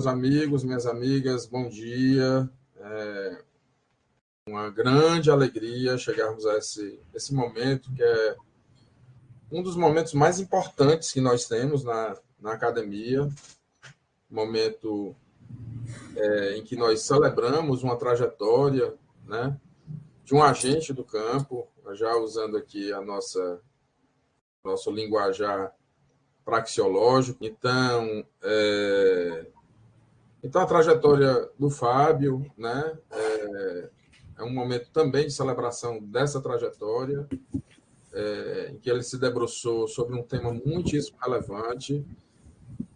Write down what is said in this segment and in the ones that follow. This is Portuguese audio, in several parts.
meus amigos, minhas amigas, bom dia. É uma grande alegria chegarmos a esse momento, que é um dos momentos mais importantes que nós temos na academia, momento em que nós celebramos uma trajetória, né, de um agente do campo, já usando aqui nosso linguajar praxeológico. Então, a trajetória do Fábio, né, é um momento também de celebração dessa trajetória, em que ele se debruçou sobre um tema muitíssimo relevante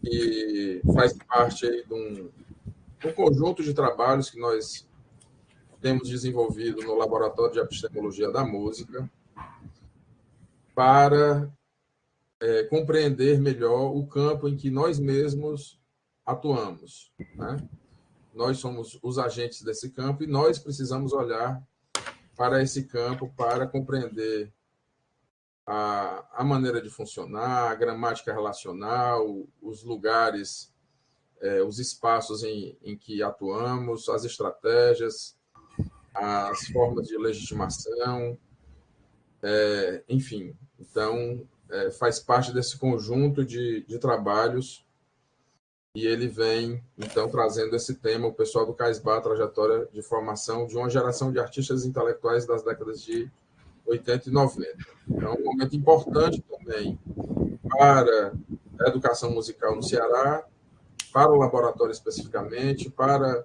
e faz parte aí de um conjunto de trabalhos que nós temos desenvolvido no Laboratório de Epistemologia da Música para compreender melhor o campo em que nós mesmos atuamos, né? Nós somos os agentes desse campo e nós precisamos olhar para esse campo para compreender a maneira de funcionar, a gramática relacional, os lugares, os espaços em que atuamos, as estratégias, as formas de legitimação, enfim. Então, faz parte desse conjunto de trabalhos e ele vem, então, trazendo esse tema, o pessoal do CAISBA, trajetória de formação de uma geração de artistas intelectuais das décadas de 80 e 90. Então, é um momento importante também para a educação musical no Ceará, para o laboratório especificamente, para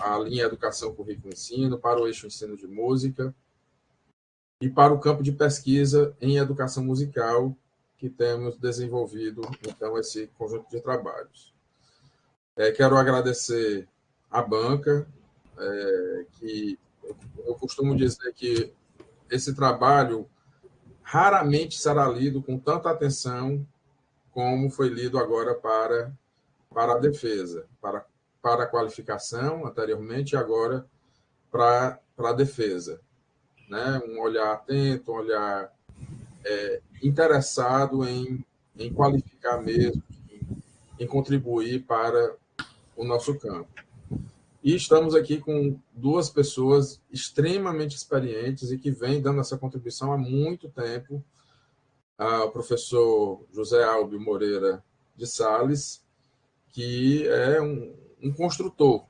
a linha Educação, Currículo e Ensino, para o eixo Ensino de Música e para o campo de pesquisa em educação musical, que temos desenvolvido, então, esse conjunto de trabalhos. Quero agradecer à banca, que eu costumo dizer que esse trabalho raramente será lido com tanta atenção como foi lido agora para a defesa, para a qualificação anteriormente e agora para a defesa, né? Um olhar atento, um olhar interessado em qualificar mesmo, em contribuir para o nosso campo. E estamos aqui com duas pessoas extremamente experientes e que vêm dando essa contribuição há muito tempo, o professor José Albio Moreira de Sales, que é um construtor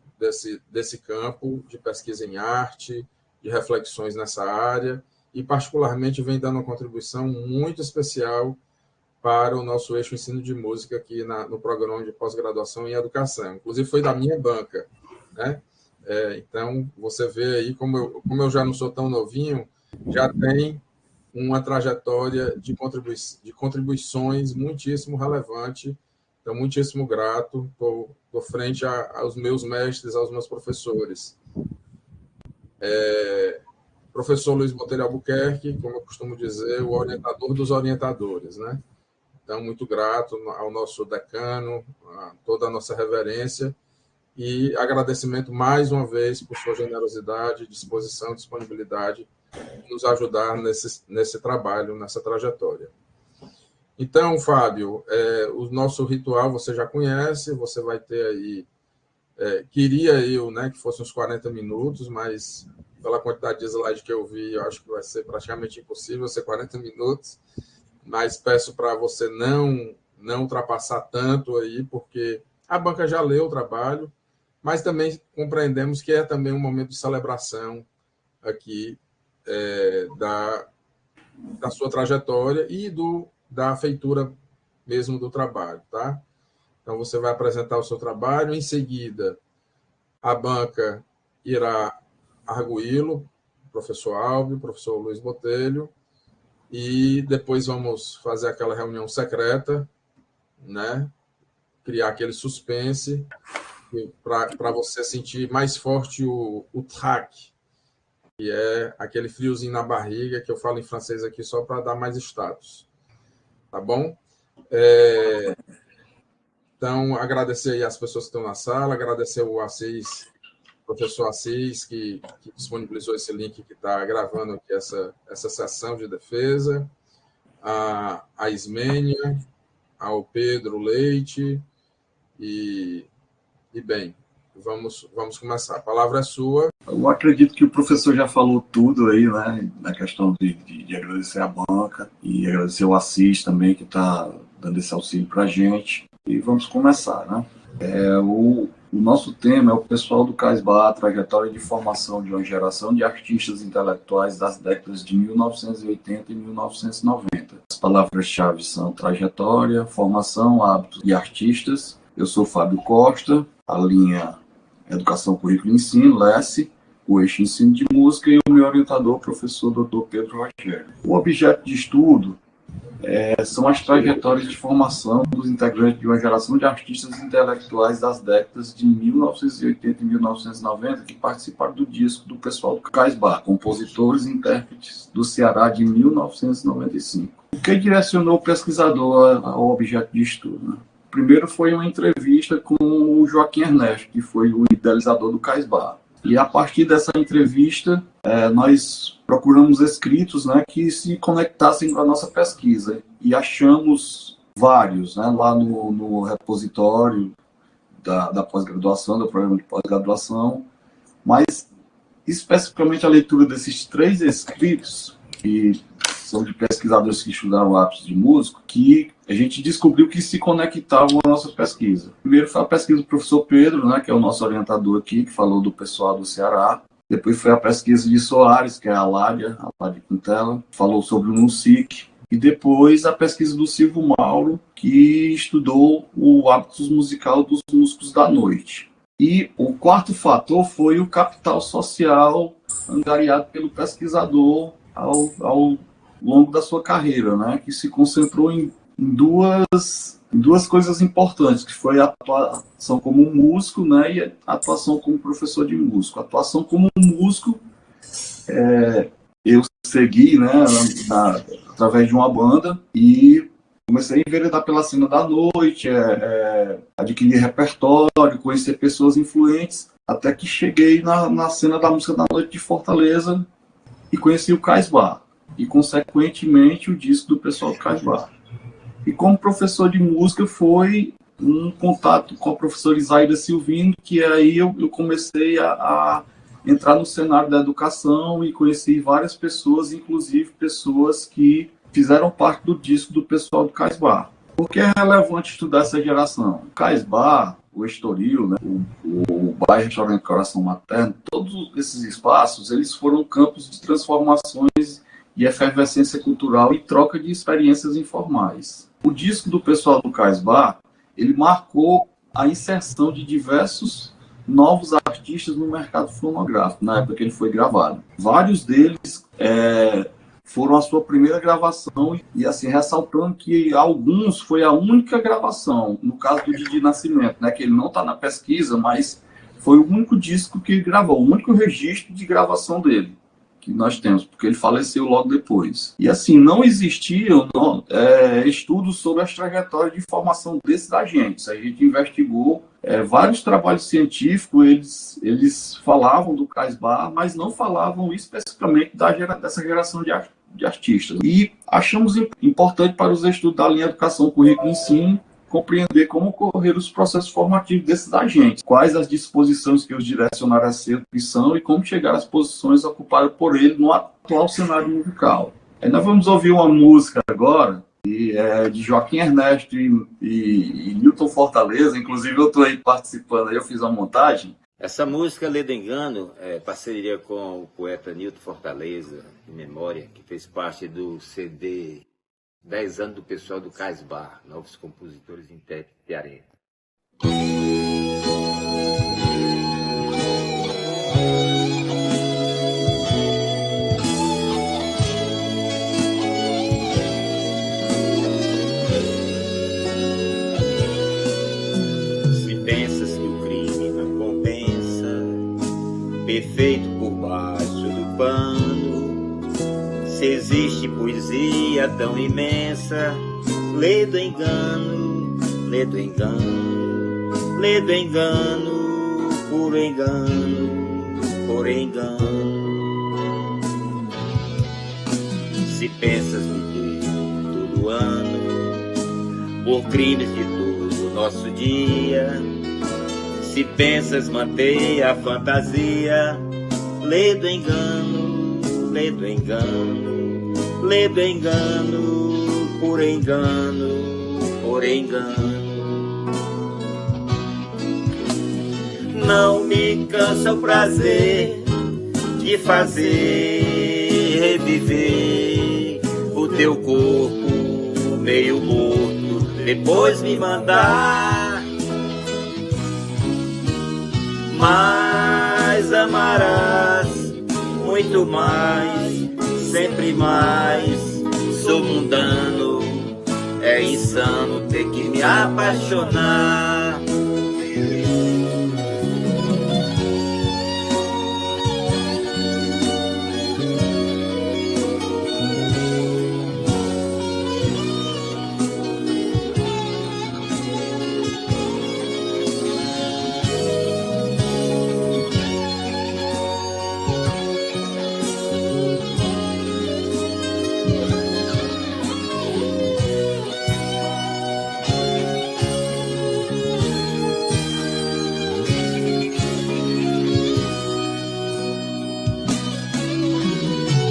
desse campo de pesquisa em arte, de reflexões nessa área, e particularmente vem dando uma contribuição muito especial para o nosso eixo ensino de música aqui no programa de pós-graduação em educação. Inclusive foi da minha banca, né? Então, você vê aí, como eu já não sou tão novinho, já tem uma trajetória de contribuições muitíssimo relevante. Então, muitíssimo grato, estou frente aos meus mestres, aos meus professores. Professor Luiz Botelho Albuquerque, como eu costumo dizer, o orientador dos orientadores, né? Então, muito grato ao nosso decano, a toda a nossa reverência, e agradecimento mais uma vez por sua generosidade, disposição, disponibilidade de nos ajudar nesse trabalho, nessa trajetória. Então, Fábio, o nosso ritual você já conhece, você vai ter aí, queria eu, né, que fosse uns 40 minutos, mas pela quantidade de slide que eu vi, eu acho que vai ser praticamente impossível ser 40 minutos, mas peço para você não ultrapassar tanto aí, porque a banca já leu o trabalho, mas também compreendemos que é também um momento de celebração aqui da sua trajetória e da feitura mesmo do trabalho, tá? Então, você vai apresentar o seu trabalho, em seguida, a banca irá arguí-lo, professor Albio, professor Luiz Botelho, e depois vamos fazer aquela reunião secreta, né? Criar aquele suspense para você sentir mais forte o trac, que é aquele friozinho na barriga, que eu falo em francês aqui só para dar mais status. Tá bom? Então, agradecer aí as pessoas que estão na sala, agradecer o Assis, professor Assis, que disponibilizou esse link que está gravando aqui essa sessão de defesa, a Ismênia, ao Pedro Leite, e E bem, vamos começar. A palavra é sua. Eu acredito que o professor já falou tudo aí, né, na questão de agradecer a banca e agradecer o Assis também, que está dando esse auxílio para a gente. E vamos começar, né? O nosso tema é o pessoal do CAISBA, a trajetória de formação de uma geração de artistas intelectuais das décadas de 1980 e 1990. As palavras-chave são trajetória, formação, hábitos e artistas. Eu sou Fábio Costa, a linha Educação, Currículo e Ensino, LESSE, o eixo Ensino de Música, e o meu orientador, professor Dr. Pedro Rogério. O objeto de estudo são as trajetórias de formação dos integrantes de uma geração de artistas intelectuais das décadas de 1980 e 1990 que participaram do disco do pessoal do CAISBA, compositores e intérpretes do Ceará de 1995. O que direcionou o pesquisador ao objeto de estudo, né? Primeiro foi uma entrevista com o Joaquim Ernesto, que foi o idealizador do CAISBA. E a partir dessa entrevista, nós procuramos escritos, né, que se conectassem com a nossa pesquisa. E achamos vários, né, lá no repositório da pós-graduação, do programa de pós-graduação. Mas, especificamente, a leitura desses 3 escritos, que são de pesquisadores que estudaram hábitos de músico, que a gente descobriu que se conectavam à nossa pesquisa. Primeiro foi a pesquisa do professor Pedro, né, que é o nosso orientador aqui, que falou do pessoal do Ceará. Depois foi a pesquisa de Soares, que é a Ládia Quintela, falou sobre o NUSIC. E depois a pesquisa do Silvio Mauro, que estudou o hábitos musical dos músicos da noite. E o quarto fator foi o capital social angariado pelo pesquisador ao longo da sua carreira, né, que se concentrou em duas coisas importantes, que foi a atuação como músico, né, e a atuação como professor de músico. A atuação como músico, eu segui, né, através de uma banda e comecei a enveredar pela cena da noite, adquirir repertório, conhecer pessoas influentes, até que cheguei na cena da música da noite de Fortaleza e conheci o CAISBA. E, consequentemente, o disco do pessoal do CAISBA. E como professor de música foi um contato com a professora Isaíra Silvino, que aí eu comecei a entrar no cenário da educação e conheci várias pessoas, inclusive pessoas que fizeram parte do disco do pessoal do CAISBA. Por que é relevante estudar essa geração? O CAISBA, o Estoril, né, o bairro Restaurante Coração Materno, todos esses espaços, eles foram campos de transformações e efervescência cultural e troca de experiências informais. O disco do pessoal do CAISBA, ele marcou a inserção de diversos novos artistas no mercado fonográfico, na época que ele foi gravado. Vários deles foram a sua primeira gravação e, assim, ressaltando que alguns foi a única gravação, no caso do Didi Nascimento, né, que ele não está na pesquisa, mas foi o único disco que ele gravou, o único registro de gravação dele que nós temos, porque ele faleceu logo depois. E assim, não existiam estudos sobre as trajetórias de formação desses agentes. A gente investigou vários trabalhos científicos, eles falavam do CAISBA, mas não falavam especificamente dessa geração de artistas. E achamos importante para os estudos da linha Educação, Currículo e Ensino compreender como ocorreram os processos formativos desses agentes, quais as disposições que os direcionaram a ser opção e como chegar às posições ocupadas por ele no atual cenário musical. Nós vamos ouvir uma música agora de Joaquim Ernesto e Newton Fortaleza, inclusive eu estou aí participando, aí eu fiz uma montagem. Essa música, Lê do Engano, é parceria com o poeta Newton Fortaleza, em memória, que fez parte do CD 10 anos do pessoal do CAISBA, novos compositores e intérpretes cearenses. Se pensas que o crime não compensa, perfeito por baixo do pano, se existe poesia tão imensa, lê do engano, lê do engano, lê do engano, por engano, por engano. Se pensas viver todo ano, por crimes de todo o nosso dia, Se pensas manter a fantasia, lê do engano, lê do engano, lê do engano, por engano, por engano. Não me cansa o prazer de fazer reviver o teu corpo meio morto, depois me mandar. Mas amarás muito mais, sempre mais. Sou mundano, é insano ter que me apaixonar.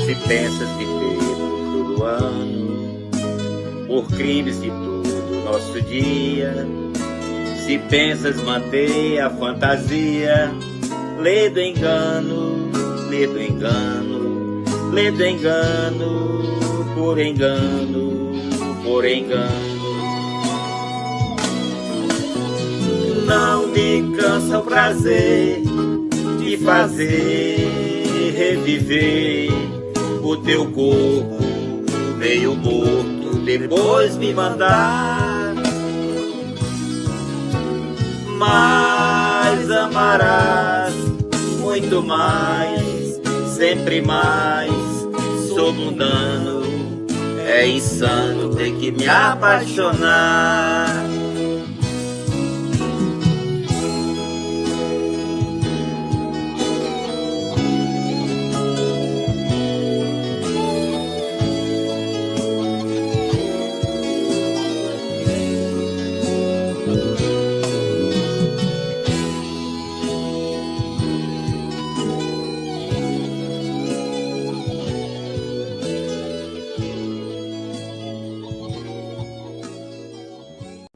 Se pensas viver todo ano, por crimes de todo nosso dia, se pensas manter a fantasia, lê do engano, lê do engano, lê do engano, por engano, por engano. Não me cansa o prazer de fazer reviver o teu corpo meio morto, depois me mandar. Mas amarás muito mais, sempre mais. Sou mundano, é insano ter que me apaixonar.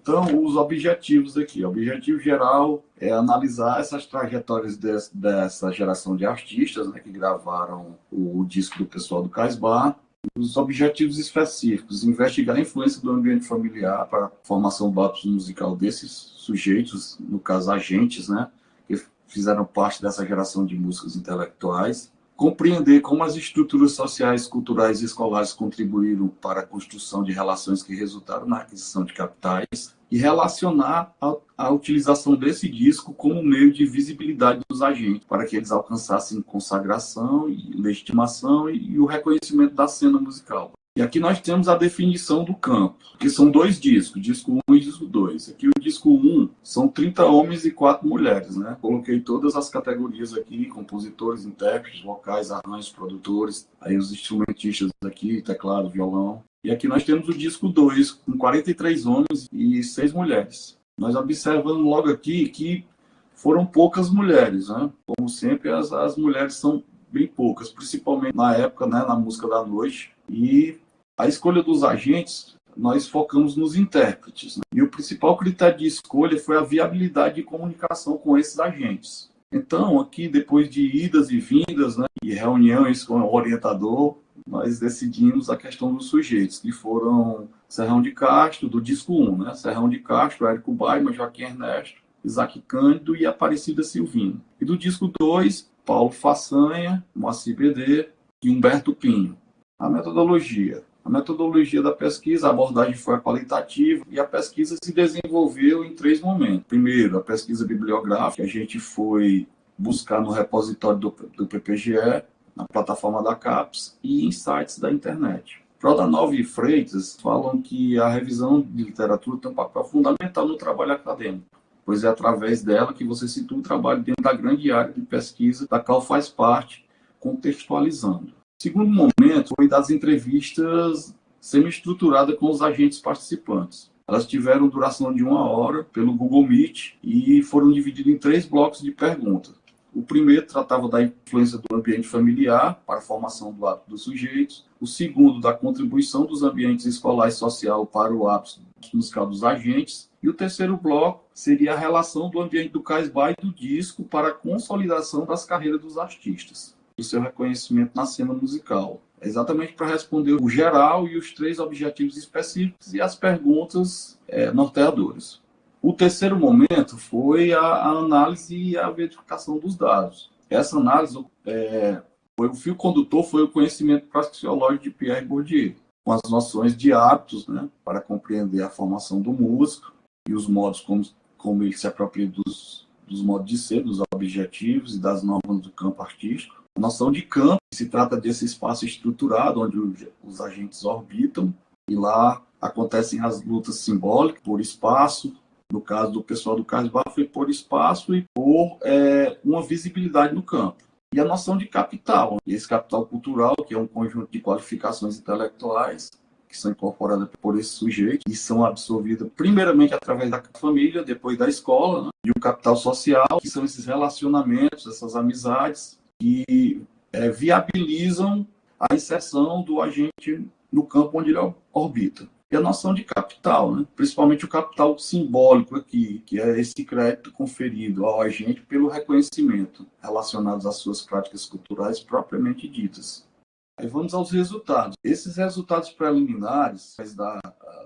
Então, os objetivos aqui. O objetivo geral é analisar essas trajetórias dessa geração de artistas, né, que gravaram o disco do pessoal do Casbah. Os objetivos específicos: investigar a influência do ambiente familiar para a formação do hábito musical desses sujeitos, no caso agentes, né, que fizeram parte dessa geração de músicos intelectuais. Compreender como as estruturas sociais, culturais e escolares contribuíram para a construção de relações que resultaram na aquisição de capitais e relacionar a utilização desse disco como meio de visibilidade dos agentes, para que eles alcançassem consagração e legitimação e o reconhecimento da cena musical. E aqui nós temos a definição do campo, que são dois discos, disco 1 e disco 2. Aqui o disco 1 são 30 homens e 4 mulheres, né? Coloquei todas as categorias aqui: compositores, intérpretes, vocais, arranjos, produtores, aí os instrumentistas aqui, teclado, violão. E aqui nós temos o disco 2, com 43 homens e 6 mulheres. Nós observamos logo aqui que foram poucas mulheres, né? Como sempre, as mulheres são bem poucas, principalmente na época, né, na música da noite. E a escolha dos agentes, nós focamos nos intérpretes, né? E o principal critério de escolha foi a viabilidade de comunicação com esses agentes. Então, aqui, depois de idas e vindas, né, e reuniões com o orientador, nós decidimos a questão dos sujeitos, que foram Serrão de Castro, do disco 1, né? Serrão de Castro, Érico Baima, Joaquim Ernesto, Isaac Cândido e Aparecida Silvino. E do disco 2, Paulo Façanha, Moacir Bedê e Humberto Pinho. A metodologia. A metodologia da pesquisa, a abordagem foi qualitativa e a pesquisa se desenvolveu em 3 momentos. Primeiro, a pesquisa bibliográfica, a gente foi buscar no repositório do PPGE, na plataforma da CAPES e em sites da internet. Prodanov e Freitas falam que a revisão de literatura tem um papel fundamental no trabalho acadêmico, pois é através dela que você situa o trabalho dentro da grande área de pesquisa da qual faz parte, contextualizando. O segundo momento foi das entrevistas semi-estruturadas com os agentes participantes. Elas tiveram duração de 1 hora pelo Google Meet e foram divididas em 3 blocos de perguntas. O primeiro tratava da influência do ambiente familiar para a formação do hábito dos sujeitos. O segundo, da contribuição dos ambientes escolar e social para o hábito musical dos agentes. E o terceiro bloco seria a relação do ambiente do Casbah e do disco para a consolidação das carreiras dos artistas, do seu reconhecimento na cena musical. É exatamente para responder o geral e os 3 objetivos específicos e as perguntas norteadoras. O terceiro momento foi a análise e a verificação dos dados. Essa análise, o fio condutor foi o conhecimento praxeológico de Pierre Bourdieu, com as noções de hábitos, né, para compreender a formação do músico e os modos como ele se apropria dos modos de ser, dos objetivos e das normas do campo artístico. A noção de campo se trata desse espaço estruturado onde os agentes orbitam e lá acontecem as lutas simbólicas por espaço. No caso do pessoal do Casbah, foi por espaço e por uma visibilidade no campo. E a noção de capital, esse capital cultural, que é um conjunto de qualificações intelectuais que são incorporadas por esse sujeito e são absorvidas primeiramente através da família, depois da escola, né? E o capital social, que são esses relacionamentos, essas amizades que viabilizam a inserção do agente no campo onde ele orbita. E a noção de capital, né? Principalmente o capital simbólico aqui, que é esse crédito conferido ao agente pelo reconhecimento relacionados às suas práticas culturais propriamente ditas. Aí vamos aos resultados. Esses resultados preliminares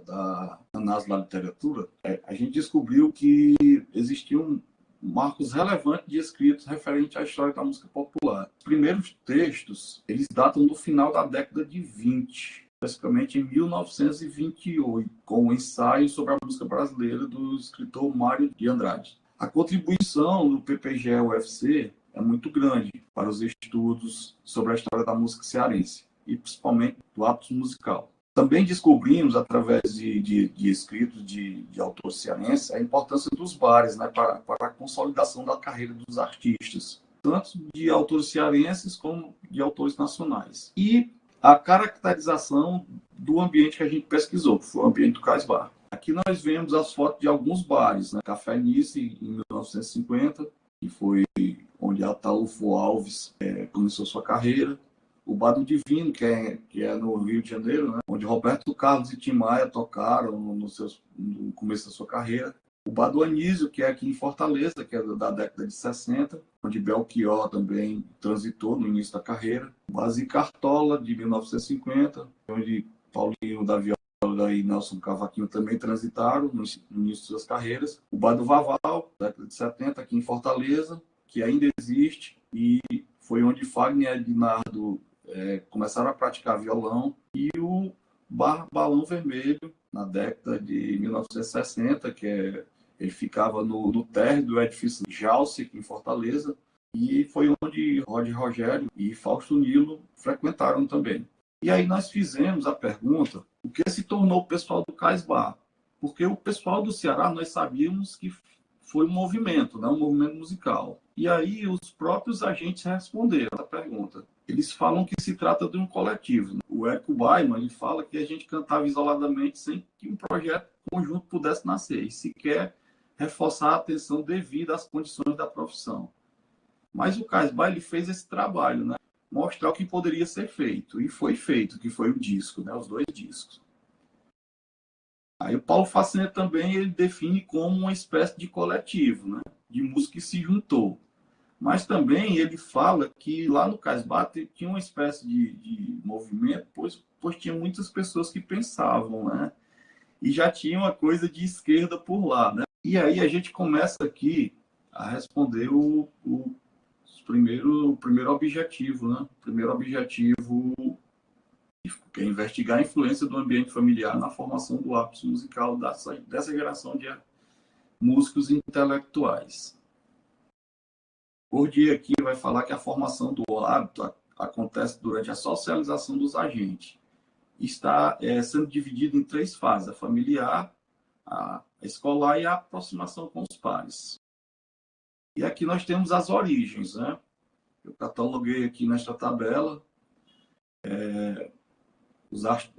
da análise da literatura, a gente descobriu que existiam marcos relevantes de escritos referentes à história da música popular. Os primeiros textos, eles datam do final da década de 20, especificamente em 1928, com o ensaio sobre a música brasileira do escritor Mário de Andrade. A contribuição do PPGE-UFC é muito grande para os estudos sobre a história da música cearense, e principalmente do hábito musical. Também descobrimos, através de escritos de autores cearenses, a importância dos bares, né, para a consolidação da carreira dos artistas, tanto de autores cearenses como de autores nacionais. E a caracterização do ambiente que a gente pesquisou, que foi o ambiente do Casbah. Aqui nós vemos as fotos de alguns bares, né? Café Nice, em 1950, que foi onde Ataúfo Alves começou sua carreira. O Bar do Divino, que é no Rio de Janeiro, né? Onde Roberto Carlos e Tim Maia tocaram no começo da sua carreira. O Bar do Anísio, que é aqui em Fortaleza, que é da década de 60, onde Belchior também transitou no início da carreira. O Bar Cartola, de 1950, onde Paulinho da Viola e Nelson Cavaquinho também transitaram no início de suas carreiras. O Bar do Vaval, década de 70, aqui em Fortaleza, que ainda existe, e foi onde Fagner e Ednardo começaram a praticar violão. E o Bar Balão Vermelho, na década de 1960, ele ficava no térreo do edifício Jalce, aqui em Fortaleza, e foi onde Roger Rogério e Fausto Nilo frequentaram também. E aí nós fizemos a pergunta, o que se tornou o pessoal do Casbah? Porque o pessoal do Ceará, nós sabíamos que foi um movimento, né? Um movimento musical. E aí os próprios agentes responderam a pergunta. Eles falam que se trata de um coletivo, né? O Érico Baiman, ele fala que a gente cantava isoladamente sem que um projeto conjunto pudesse nascer, e sequer reforçar a atenção devida às condições da profissão. Mas o Casbah, ele fez esse trabalho, né? Mostrar o que poderia ser feito, e foi feito, que foi o disco, né? Os 2 discos. Aí o Paulo Facenda também ele define como uma espécie de coletivo, né? De música que se juntou. Mas também ele fala que lá no Casbah tinha uma espécie de movimento, pois tinha muitas pessoas que pensavam, né? E já tinha uma coisa de esquerda por lá, né? E aí a gente começa aqui a responder o primeiro objetivo, né? O primeiro objetivo que é investigar a influência do ambiente familiar na formação do hábito musical dessa geração de músicos intelectuais. Bourdieu aqui vai falar que a formação do hábito acontece durante a socialização dos agentes. Está sendo dividido em 3 fases: a familiar, a escolar e a aproximação com os pares. E aqui nós temos as origens, né? Eu cataloguei aqui nesta tabela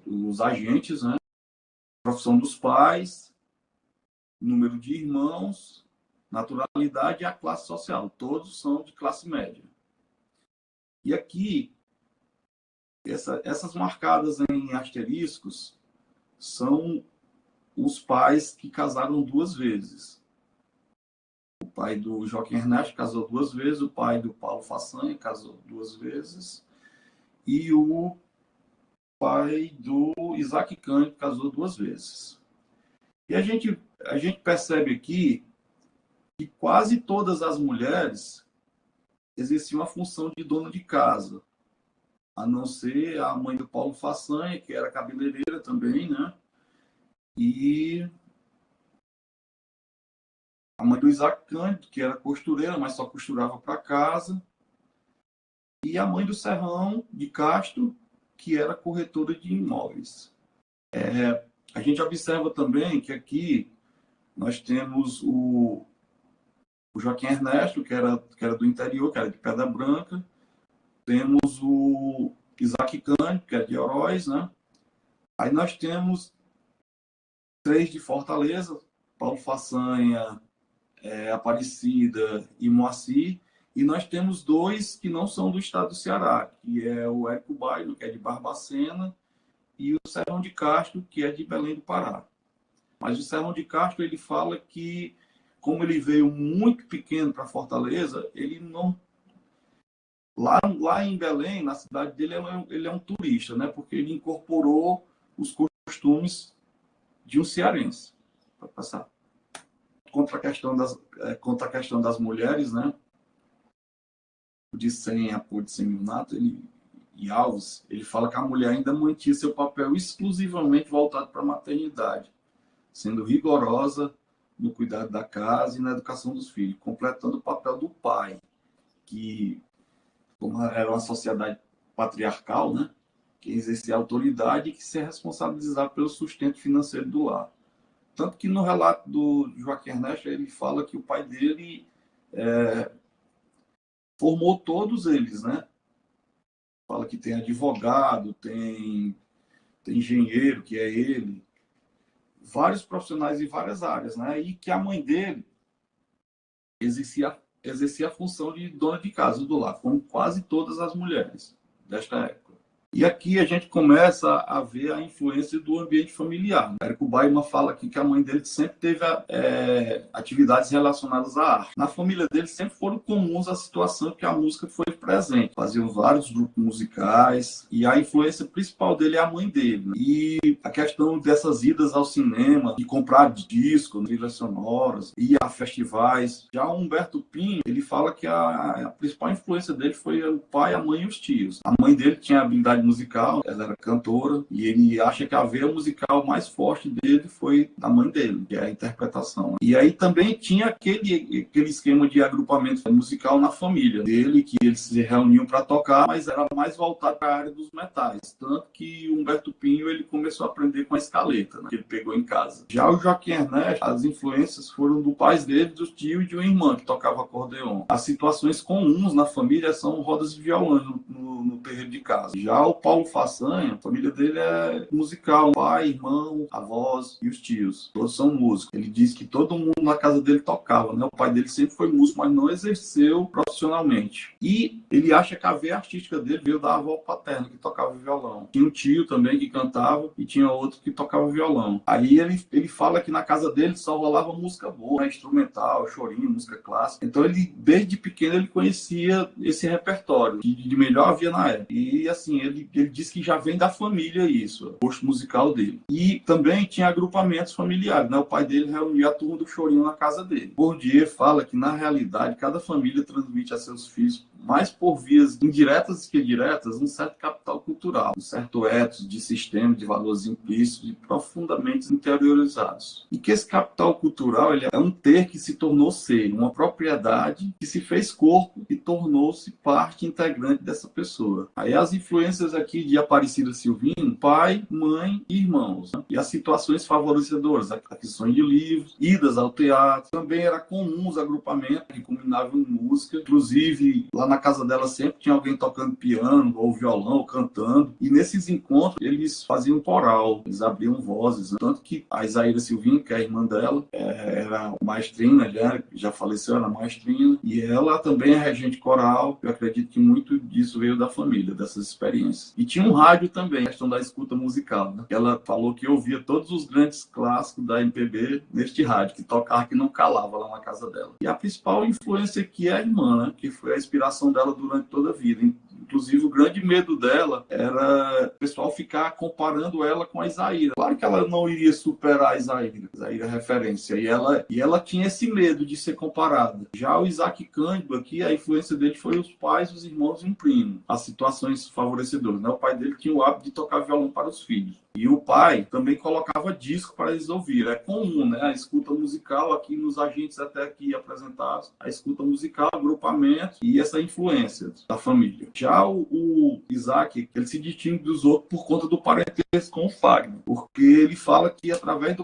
os agentes, né? profissão dos pais, número de irmãos, naturalidade e a classe social. Todos são de classe média. E aqui, essas marcadas em asteriscos são os pais que casaram 2 vezes. O pai do Joaquim Ernesto casou 2 vezes, o pai do Paulo Façanha casou 2 vezes, e o pai do Isaac Cândido casou 2 vezes. E a gente percebe aqui que quase todas as mulheres exerciam a função de dona de casa, a não ser a mãe do Paulo Façanha, que era cabeleireira também, né? E a mãe do Isaac Cândido, que era costureira, mas só costurava para casa. E a mãe do Serrão de Castro, que era corretora de imóveis. A gente observa também que aqui nós temos o Joaquim Ernesto, que era do interior, que era de Pedra Branca. Temos o Isaac Cândido, que é de Oroz, né? Aí nós temos 3 de Fortaleza, Paulo Façanha, Aparecida e Moacir. E nós temos 2 que não são do estado do Ceará, que é o Érico Bailo, que é de Barbacena, e o Serrão de Castro, que é de Belém do Pará. Mas o Serrão de Castro, ele fala que, como ele veio muito pequeno para Fortaleza, ele não... Lá em Belém, na cidade dele, ele é um turista, né? Porque ele incorporou os costumes de um cearense. Para passar. Contra a questão das mulheres, né? De Senha, de Seminato, e Alves, ele fala que a mulher ainda mantinha seu papel exclusivamente voltado para a maternidade, sendo rigorosa no cuidado da casa e na educação dos filhos, completando o papel do pai, que, como era uma sociedade patriarcal, né, que exercia autoridade e que se responsabilizava pelo sustento financeiro do lar. Tanto que no relato do Joaquim Ernesto, ele fala que o pai dele formou todos eles, né? Fala que tem advogado, tem engenheiro, que é ele, vários profissionais em várias áreas, né? E que a mãe dele exercia a função de dona de casa do lar, como quase todas as mulheres desta época. E aqui a gente começa a ver a influência do ambiente familiar. Érico Baima fala aqui que a mãe dele sempre teve atividades relacionadas à arte. Na família dele sempre foram comuns a situação que a música foi presente. Faziam vários grupos musicais e a influência principal dele é a mãe dele. E a questão dessas idas ao cinema, de comprar discos, trilhas sonoras, ir a festivais. Já o Humberto Pinho, ele fala que a principal influência dele foi o pai, a mãe e os tios. A mãe dele tinha habilidade musical, ela era cantora, e ele acha que a veia musical mais forte dele foi da mãe dele, que é a interpretação. E aí também tinha aquele esquema de agrupamento musical na família dele, que eles se reuniam para tocar, mas era mais voltado para a área dos metais. Tanto que o Humberto Pinho ele começou a aprender com a escaleta, né, que ele pegou em casa. Já o Joaquim Ernesto, as influências foram do pai dele, do tio e de uma irmã que tocava acordeon. As situações comuns na família são rodas de violão no terreiro de casa. Já o Paulo Façanha, a família dele é musical, pai, irmão, avós e os tios, todos são músicos. Ele diz que todo mundo na casa dele tocava, né? O pai dele sempre foi músico, mas não exerceu profissionalmente. E ele acha que a veia artística dele veio da avó paterna, que tocava violão. Tinha um tio também que cantava e tinha outro que tocava violão. Aí ele fala que na casa dele só rolava música boa, né? Instrumental, chorinho, música clássica. Então ele, desde pequeno, ele conhecia esse repertório, que de melhor havia na época. E assim, ele diz que já vem da família isso, o gosto musical dele. E também tinha agrupamentos familiares, né? O pai dele reunia a turma do chorinho na casa dele. Bourdieu fala que, na realidade, cada família transmite a seus filhos, mais por vias indiretas que diretas, um certo capital cultural, um certo ethos de sistema, de valores implícitos e profundamente interiorizados. E que esse capital cultural ele é um ter que se tornou ser, uma propriedade que se fez corpo e tornou-se parte integrante dessa pessoa. Aí as influências aqui de Aparecida Silvino, pai, mãe e irmãos, né? E as situações favorecedoras, aquisições de livros, idas ao teatro. Também era comum os agrupamentos que combinavam música. Inclusive, lá na casa dela sempre tinha alguém tocando piano, ou violão, ou cantando. E nesses encontros, eles faziam coral, eles abriam vozes. Né? Tanto que a Isaíra Silvinho, que é a irmã dela, era maestrina, já faleceu, era maestrina. E ela também é regente coral. Eu acredito que muito disso veio da família, dessas experiências. E tinha um rádio também, a questão da escuta musical. Né? Ela falou que ouvia todos os grandes clássicos da MPB neste rádio, que tocava, que não calava lá na casa dela. E a principal influência aqui é a irmã, né? Que foi a inspiração dela durante toda a vida. Inclusive, o grande medo dela era o pessoal ficar comparando ela com a Isaíra. Claro que ela não iria superar a Isaíra. Isaíra é referência. E ela tinha esse medo de ser comparada. Já o Isaac Cândido aqui, a influência dele foi os pais, os irmãos e um primo. As situações favorecedoras. Né? O pai dele tinha o hábito de tocar violão para os filhos. E o pai também colocava disco para eles ouvirem. É comum, né? A escuta musical aqui nos agentes até aqui apresentados, a escuta musical, agrupamento e essa influência da família. Já o Isaac, ele se distingue dos outros por conta do parentesco com o Fagner, porque ele fala que através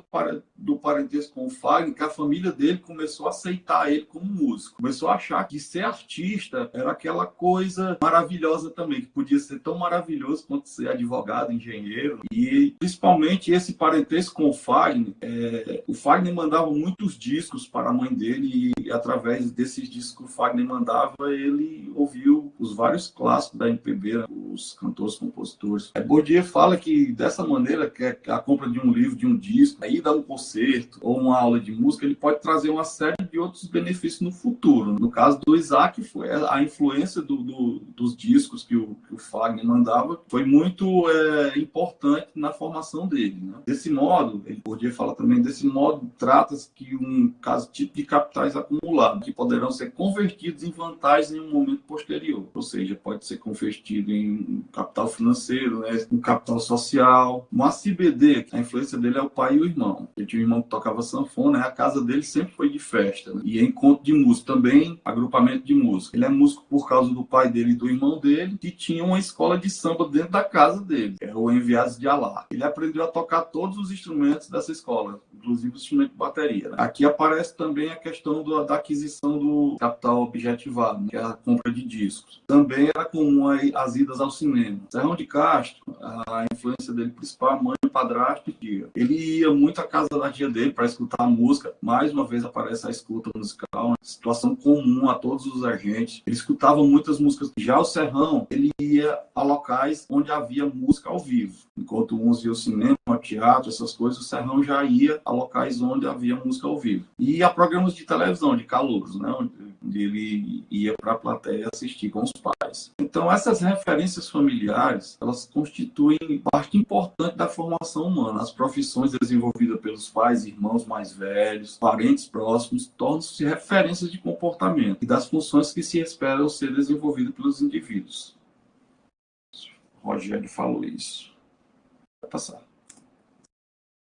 do parentesco com o Fagner, que a família dele começou a aceitar ele como músico. Começou a achar que ser artista era aquela coisa maravilhosa também, que podia ser tão maravilhoso quanto ser advogado, engenheiro. E principalmente esse parentesco com o Fagner mandava muitos discos para a mãe dele e através desses discos que o Fagner mandava, ele ouviu os vários clássicos da MPB, né? Os cantores, compositores. Bourdieu fala que dessa maneira, que a compra de um livro, de um disco, aí dá um concerto ou uma aula de música, ele pode trazer uma série de outros benefícios no futuro. No caso do Isaac, foi a influência dos discos que o Fagner mandava foi muito importante na formação dele. Né? Desse modo, ele podia falar também, desse modo, trata-se que um caso tipo de capitais acumulados, que poderão ser convertidos em vantagens em um momento posterior. Ou seja, pode ser convertido em capital financeiro, né? Um capital social. Mas CBD, a influência dele é o pai e o irmão. Ele tinha um irmão que tocava sanfona, a casa dele sempre foi de festa. Né? E encontro de música também, agrupamento de música. Ele é músico por causa do pai dele e do irmão dele, que tinha uma escola de samba dentro da casa dele, é o Enviados de Alá. Ele aprendeu a tocar todos os instrumentos dessa escola, inclusive o instrumento de bateria. Né? Aqui aparece também a questão da aquisição do capital objetivado, né? Que é a compra de discos. Também era comum as idas ao cinema. Serrão de Castro, a influência dele principal, a mãe, o padrasto e tia. Ele ia muito à casa da tia dele para escutar a música. Mais uma vez aparece a escuta musical, uma situação comum a todos os agentes. Ele escutava muitas músicas. Já o Serrão, ele ia a locais onde havia música ao vivo. Enquanto uns iam ao cinema, ao teatro, essas coisas, o Serrão já ia a locais onde havia música ao vivo. E a programas de televisão, de calouros, né? Onde ele ia para a plateia assistir com os pais. Então, essas referências familiares, elas constituem parte importante da formação humana. As profissões desenvolvidas pelos pais, irmãos mais velhos, parentes próximos, tornam-se referências de comportamento e das funções que se esperam ser desenvolvidas pelos indivíduos. O Rogério falou isso. Vai passar.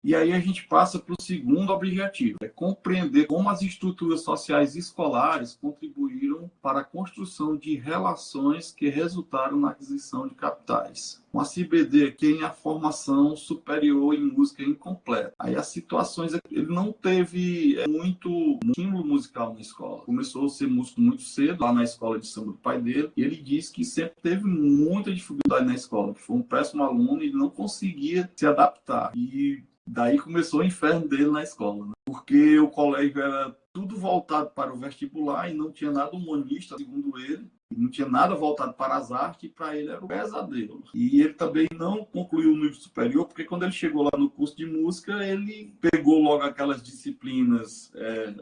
E aí a gente passa para o segundo objetivo, é compreender como as estruturas sociais escolares contribuíram para a construção de relações que resultaram na aquisição de capitais. Uma CBD que tem a formação superior em música incompleta. Aí as situações, ele não teve muito estímulo musical na escola. Começou a ser músico muito cedo, lá na escola de samba do pai dele, e ele disse que sempre teve muita dificuldade na escola, que foi um péssimo aluno e não conseguia se adaptar. E daí começou o inferno dele na escola, né? Porque o colégio era tudo voltado para o vestibular e não tinha nada humanista, segundo ele. Não tinha nada voltado para as artes e para ele era um pesadelo. E ele também não concluiu o nível superior, porque quando ele chegou lá no curso de música, ele pegou logo aquelas disciplinas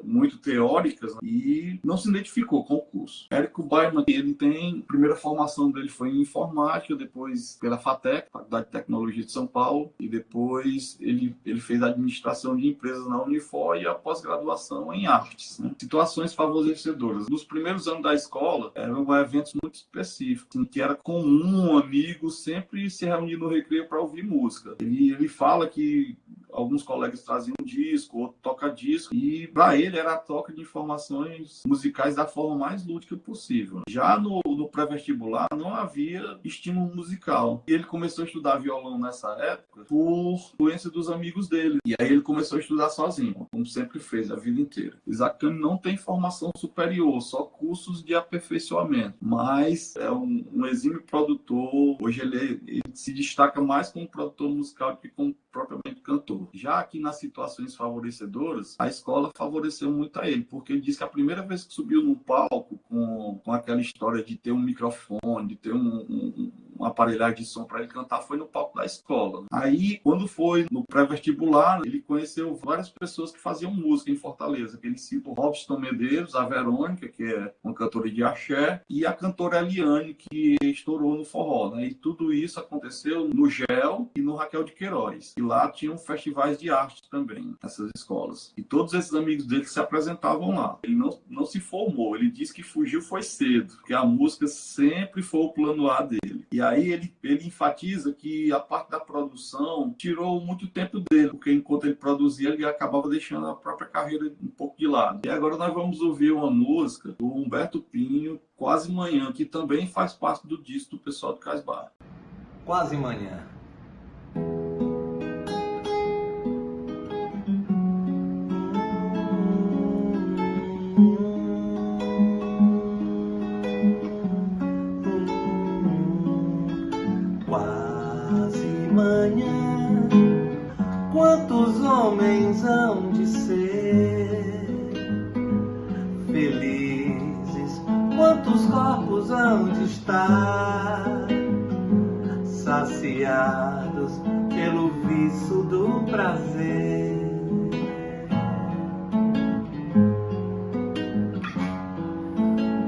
muito teóricas, né? E não se identificou com o curso. Érico Baiman, ele tem, a primeira formação dele foi em informática, depois pela FATEC, Faculdade de Tecnologia de São Paulo, e depois ele fez administração de empresas na Unifor e a pós-graduação em artes. Né? Situações favorecedoras. Nos primeiros anos da escola, eram eventos muito específicos, em que era comum um amigo sempre se reunir no recreio para ouvir música. Ele fala que alguns colegas traziam disco, outro toca disco, e para ele era a troca de informações musicais da forma mais lúdica possível. Já no pré-vestibular não havia estímulo musical. E ele começou a estudar violão nessa época por influência dos amigos dele. E aí ele começou a estudar sozinho, como sempre fez a vida inteira. Isaac Cândido não tem formação superior, só cursos de aperfeiçoamento, mas é um exímio produtor. Hoje ele se destaca mais como produtor musical do que como propriamente cantor. Já aqui nas situações favorecedoras, a escola favoreceu muito a ele, porque ele disse que a primeira vez que subiu no palco com aquela história de ter um microfone, de ter uma aparelhagem de som para ele cantar, foi no palco da escola. Aí, quando foi no pré-vestibular, ele conheceu várias pessoas que faziam música em Fortaleza, que ele cita o Robson Medeiros, a Verônica, que é uma cantora de axé, e a cantora Eliane, que estourou no forró, né? E tudo isso aconteceu no GEL e no Raquel de Queiroz. E lá tinham festivais de arte também, nessas escolas. E todos esses amigos dele se apresentavam lá. Ele não se formou, ele disse que fugiu foi cedo, porque a música sempre foi o plano A dele. E aí ele enfatiza que a parte da produção tirou muito tempo dele, porque enquanto ele produzia, ele acabava deixando a própria carreira um pouco de lado. E agora nós vamos ouvir uma música do Humberto Pinho, Quase Manhã, que também faz parte do disco do pessoal do Cais Bar. Quase Manhã. Manhã, quantos homens hão de ser felizes, quantos corpos hão de estar saciados pelo vício do prazer.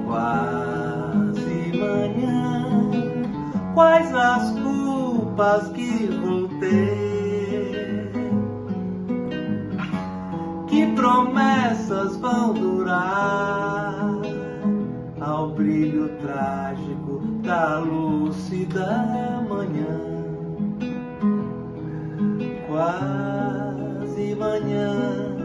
Quase manhã, quais as culpas que vou ter? Que promessas vão durar ao brilho trágico da lúcida manhã? Quase manhã,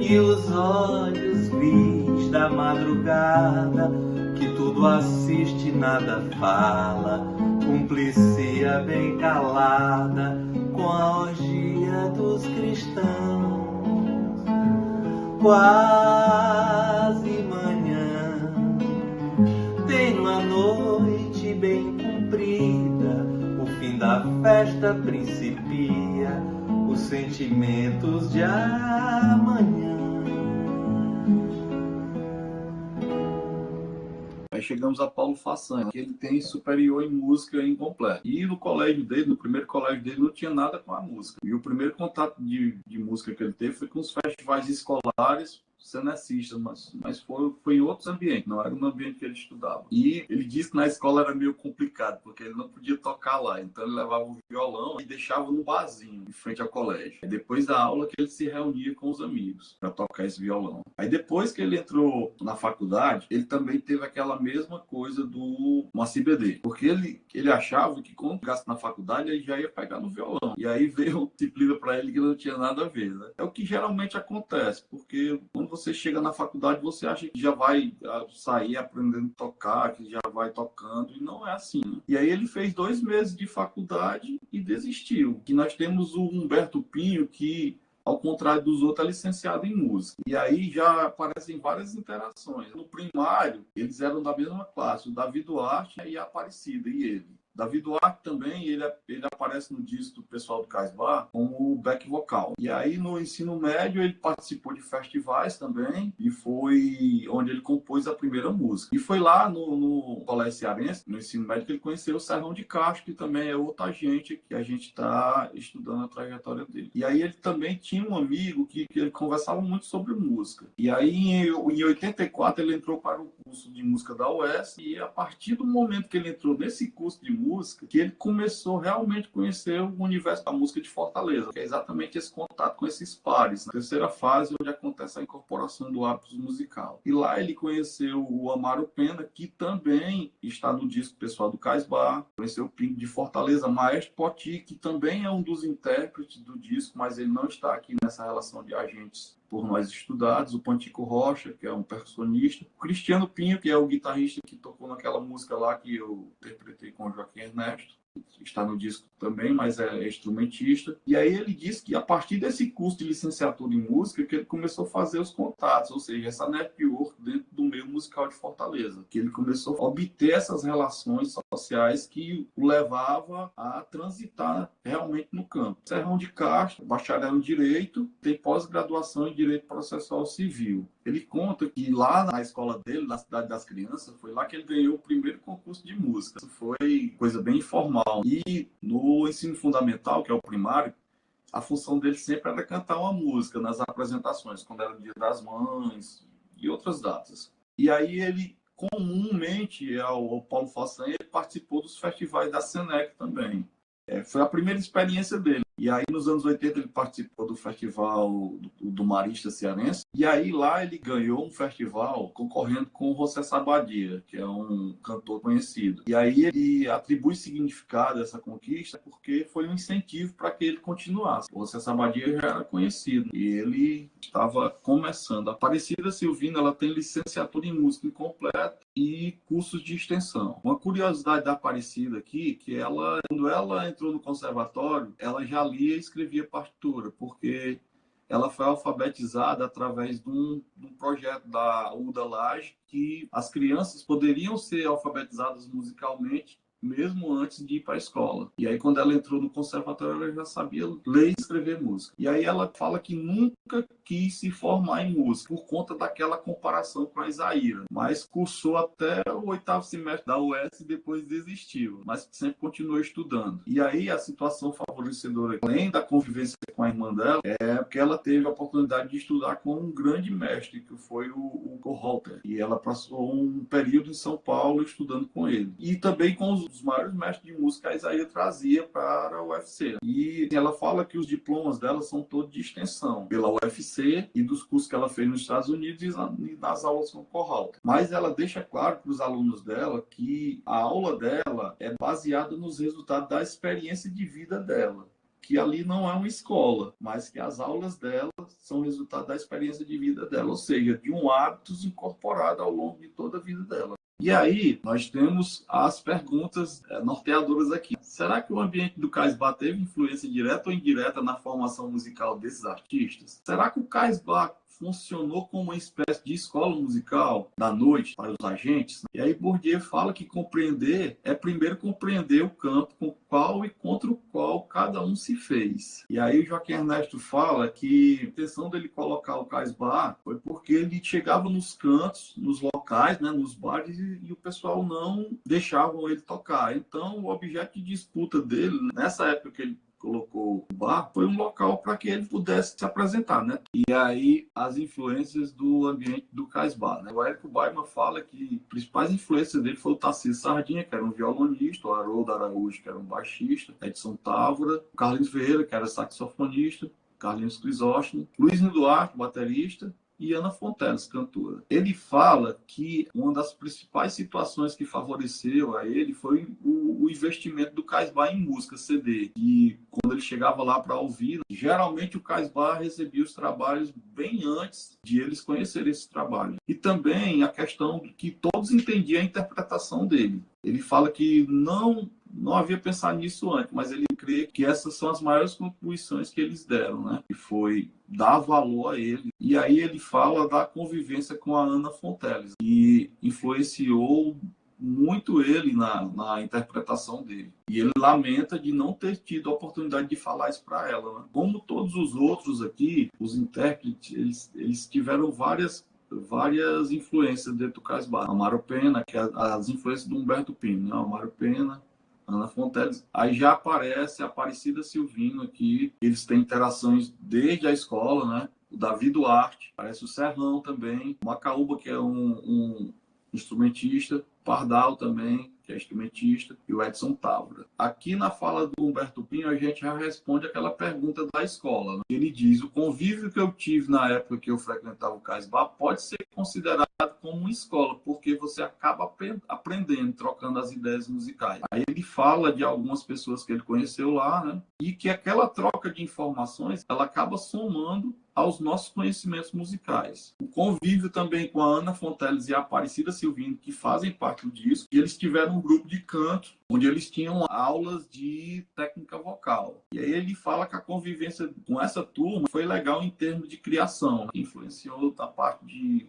e os olhos vis da madrugada, que tudo assiste, nada fala, cumplicia bem calada com a orgia dos cristãos. Quase manhã, tem uma noite bem comprida, o fim da festa principia, os sentimentos de amanhã. Aí chegamos a Paulo Façanha, que ele tem superior em música incompleto. E no colégio dele, no primeiro colégio dele, não tinha nada com a música. E o primeiro contato de música que ele teve foi com os festivais escolares cenecista, mas foi em outros ambientes, não era no ambiente que ele estudava. E ele disse que na escola era meio complicado, porque ele não podia tocar lá, então ele levava o violão e deixava no barzinho, em frente ao colégio. Aí depois da aula que ele se reunia com os amigos para tocar esse violão. Aí depois que ele entrou na faculdade, ele também teve aquela mesma coisa do Moacir BD, porque ele achava que quando chegasse na faculdade ele já ia pegar no violão. E aí veio uma disciplina para ele que não tinha nada a ver, né? É o que geralmente acontece, porque quando você chega na faculdade, você acha que já vai sair aprendendo a tocar, que já vai tocando, e não é assim, né? E aí ele fez 2 meses de faculdade e desistiu. E nós temos o Humberto Pinho, que, ao contrário dos outros, é licenciado em música. E aí já aparecem várias interações. No primário, eles eram da mesma classe, o Davi Duarte e a Aparecida, e ele. Davi Duarte também, ele aparece no disco do pessoal do Cais Bar como back vocal. E aí no ensino médio ele participou de festivais também e foi onde ele compôs a primeira música. E foi lá no Colégio Cearense, no ensino médio, que ele conheceu o Serrão de Castro, que também é outra gente que a gente está estudando a trajetória dele. E aí ele também tinha um amigo que ele conversava muito sobre música. E aí em 84 ele entrou para o curso de música da UES e a partir do momento que ele entrou nesse curso de música que ele começou realmente a conhecer o universo da música de Fortaleza, que é exatamente esse contato com esses pares, na terceira fase, onde acontece a incorporação do hábito musical. E lá ele conheceu o Amaro Pena, que também está no disco pessoal do Cais Bar, conheceu o Pingo de Fortaleza, Maestro Poti, que também é um dos intérpretes do disco, mas ele não está aqui nessa relação de agentes por nós estudados, o Pantico Rocha, que é um percussionista, o Cristiano Pinho, que é o guitarrista que tocou naquela música lá que eu interpretei com o Joaquim Ernesto, está no disco também, mas é instrumentista. E aí ele disse que a partir desse curso de licenciatura em música que ele começou a fazer os contatos, ou seja, essa network dentro do meio musical de Fortaleza, que ele começou a obter essas relações sociais que o levava a transitar realmente no campo. Serrão de Castro, bacharel em Direito, tem pós-graduação em Direito Processual Civil. Ele conta que lá na escola dele, na Cidade das Crianças, foi lá que ele ganhou o primeiro concurso de música. Isso foi coisa bem informal. E no ensino fundamental, que é o primário, a função dele sempre era cantar uma música nas apresentações, quando era o Dia das Mães e outras datas. E aí ele, comumente, ao Paulo Façanha, ele participou dos festivais da Senec também. Foi a primeira experiência dele. E aí, nos anos 80, ele participou do festival do Marista Cearense. E aí, lá, ele ganhou um festival concorrendo com o José Sabadia, que é um cantor conhecido. E aí, ele atribui significado a essa conquista porque foi um incentivo para que ele continuasse. O José Sabadia já era conhecido e ele estava começando. A Aparecida Silvina, ela tem licenciatura em música incompleta e cursos de extensão. Uma curiosidade da Aparecida aqui, que ela, quando ela entrou no conservatório, ela já lia e escrevia partitura, porque ela foi alfabetizada através de um projeto da UDA Laje, que as crianças poderiam ser alfabetizadas musicalmente mesmo antes de ir para a escola. E aí, quando ela entrou no conservatório, ela já sabia ler e escrever música. E aí ela fala que nunca quis se formar em música, por conta daquela comparação com a Isaíra. Mas cursou até o 8º semestre da UES e depois desistiu. Mas sempre continuou estudando. E aí, a situação favorecedora, além da convivência com a irmã dela, é porque ela teve a oportunidade de estudar com um grande mestre, que foi o Holter. E ela passou um período em São Paulo estudando com ele. E também com os maiores mestres de música a Isaíra trazia para a UFC. E ela fala que os diplomas dela são todos de extensão, pela UFC e dos cursos que ela fez nos Estados Unidos e nas aulas com o Kohlhalter. Mas ela deixa claro para os alunos dela que a aula dela é baseada nos resultados da experiência de vida dela. Que ali não é uma escola, mas que as aulas dela são resultado da experiência de vida dela, ou seja, de um hábitos incorporado ao longo de toda a vida dela. E aí, nós temos as perguntas norteadoras aqui. Será que o ambiente do Cais Bar teve influência direta ou indireta na formação musical desses artistas? Será que o Cais Bar funcionou como uma espécie de escola musical da noite para os agentes? E aí Bourdieu fala que compreender é primeiro compreender o campo com o qual e contra o qual cada um se fez. E aí o Joaquim Ernesto fala que a intenção dele colocar o Cais Bar foi porque ele chegava nos cantos, nos locais, né, nos bares, e o pessoal não deixava ele tocar. Então o objeto de disputa dele, nessa época que ele colocou o bar, foi um local para que ele pudesse se apresentar, né? E aí, as influências do ambiente do Cais Bar, né? O Érico Baiman fala que as principais influências dele foi o Tarcísio Sardinha, que era um violonista, o Haroldo Araújo, que era um baixista, Edson Távora, o Carlinhos Ferreira, que era saxofonista, Carlinhos Crisóstomo, Luiz Duarte, baterista, e Ana Fonteles, cantora. Ele fala que uma das principais situações que favoreceu a ele foi o investimento do Cais Bar em música, CD. E quando ele chegava lá para ouvir, geralmente o Cais Bar recebia os trabalhos bem antes de eles conhecerem esse trabalho. E também a questão de que todos entendiam a interpretação dele. Ele fala que não havia pensado nisso antes, mas ele crê que essas são as maiores contribuições que eles deram, né? Que foi dar valor a ele. E aí ele fala da convivência com a Ana Fonteles, que influenciou muito ele na interpretação dele. E ele lamenta de não ter tido a oportunidade de falar isso para ela, né? Como todos os outros aqui, os intérpretes, eles tiveram várias influências dentro do Cais Bar. Amaro Pena, que é as influências do Humberto Pino, né? Amaro Pena, Ana Fonteles. Aí já aparece a Aparecida Silvino aqui. Eles têm interações desde a escola, né? O Davi Duarte, aparece o Serrão também, o Macaúba, que é um instrumentista, Pardal também, que é instrumentista, e o Edson Távora. Aqui na fala do Humberto Pinho, a gente já responde aquela pergunta da escola, né? Ele diz: o convívio que eu tive na época que eu frequentava o Cais Bar pode ser considerado como uma escola, porque você acaba aprendendo, trocando as ideias musicais. Aí ele fala de algumas pessoas que ele conheceu lá, né? E que aquela troca de informações, ela acaba somando aos nossos conhecimentos musicais. O convívio também com a Ana Fonteles e a Aparecida Silvino, que fazem parte disso, e eles tiveram um grupo de canto, onde eles tinham aulas de técnica vocal. E aí ele fala que a convivência com essa turma foi legal em termos de criação, né? Influenciou da parte de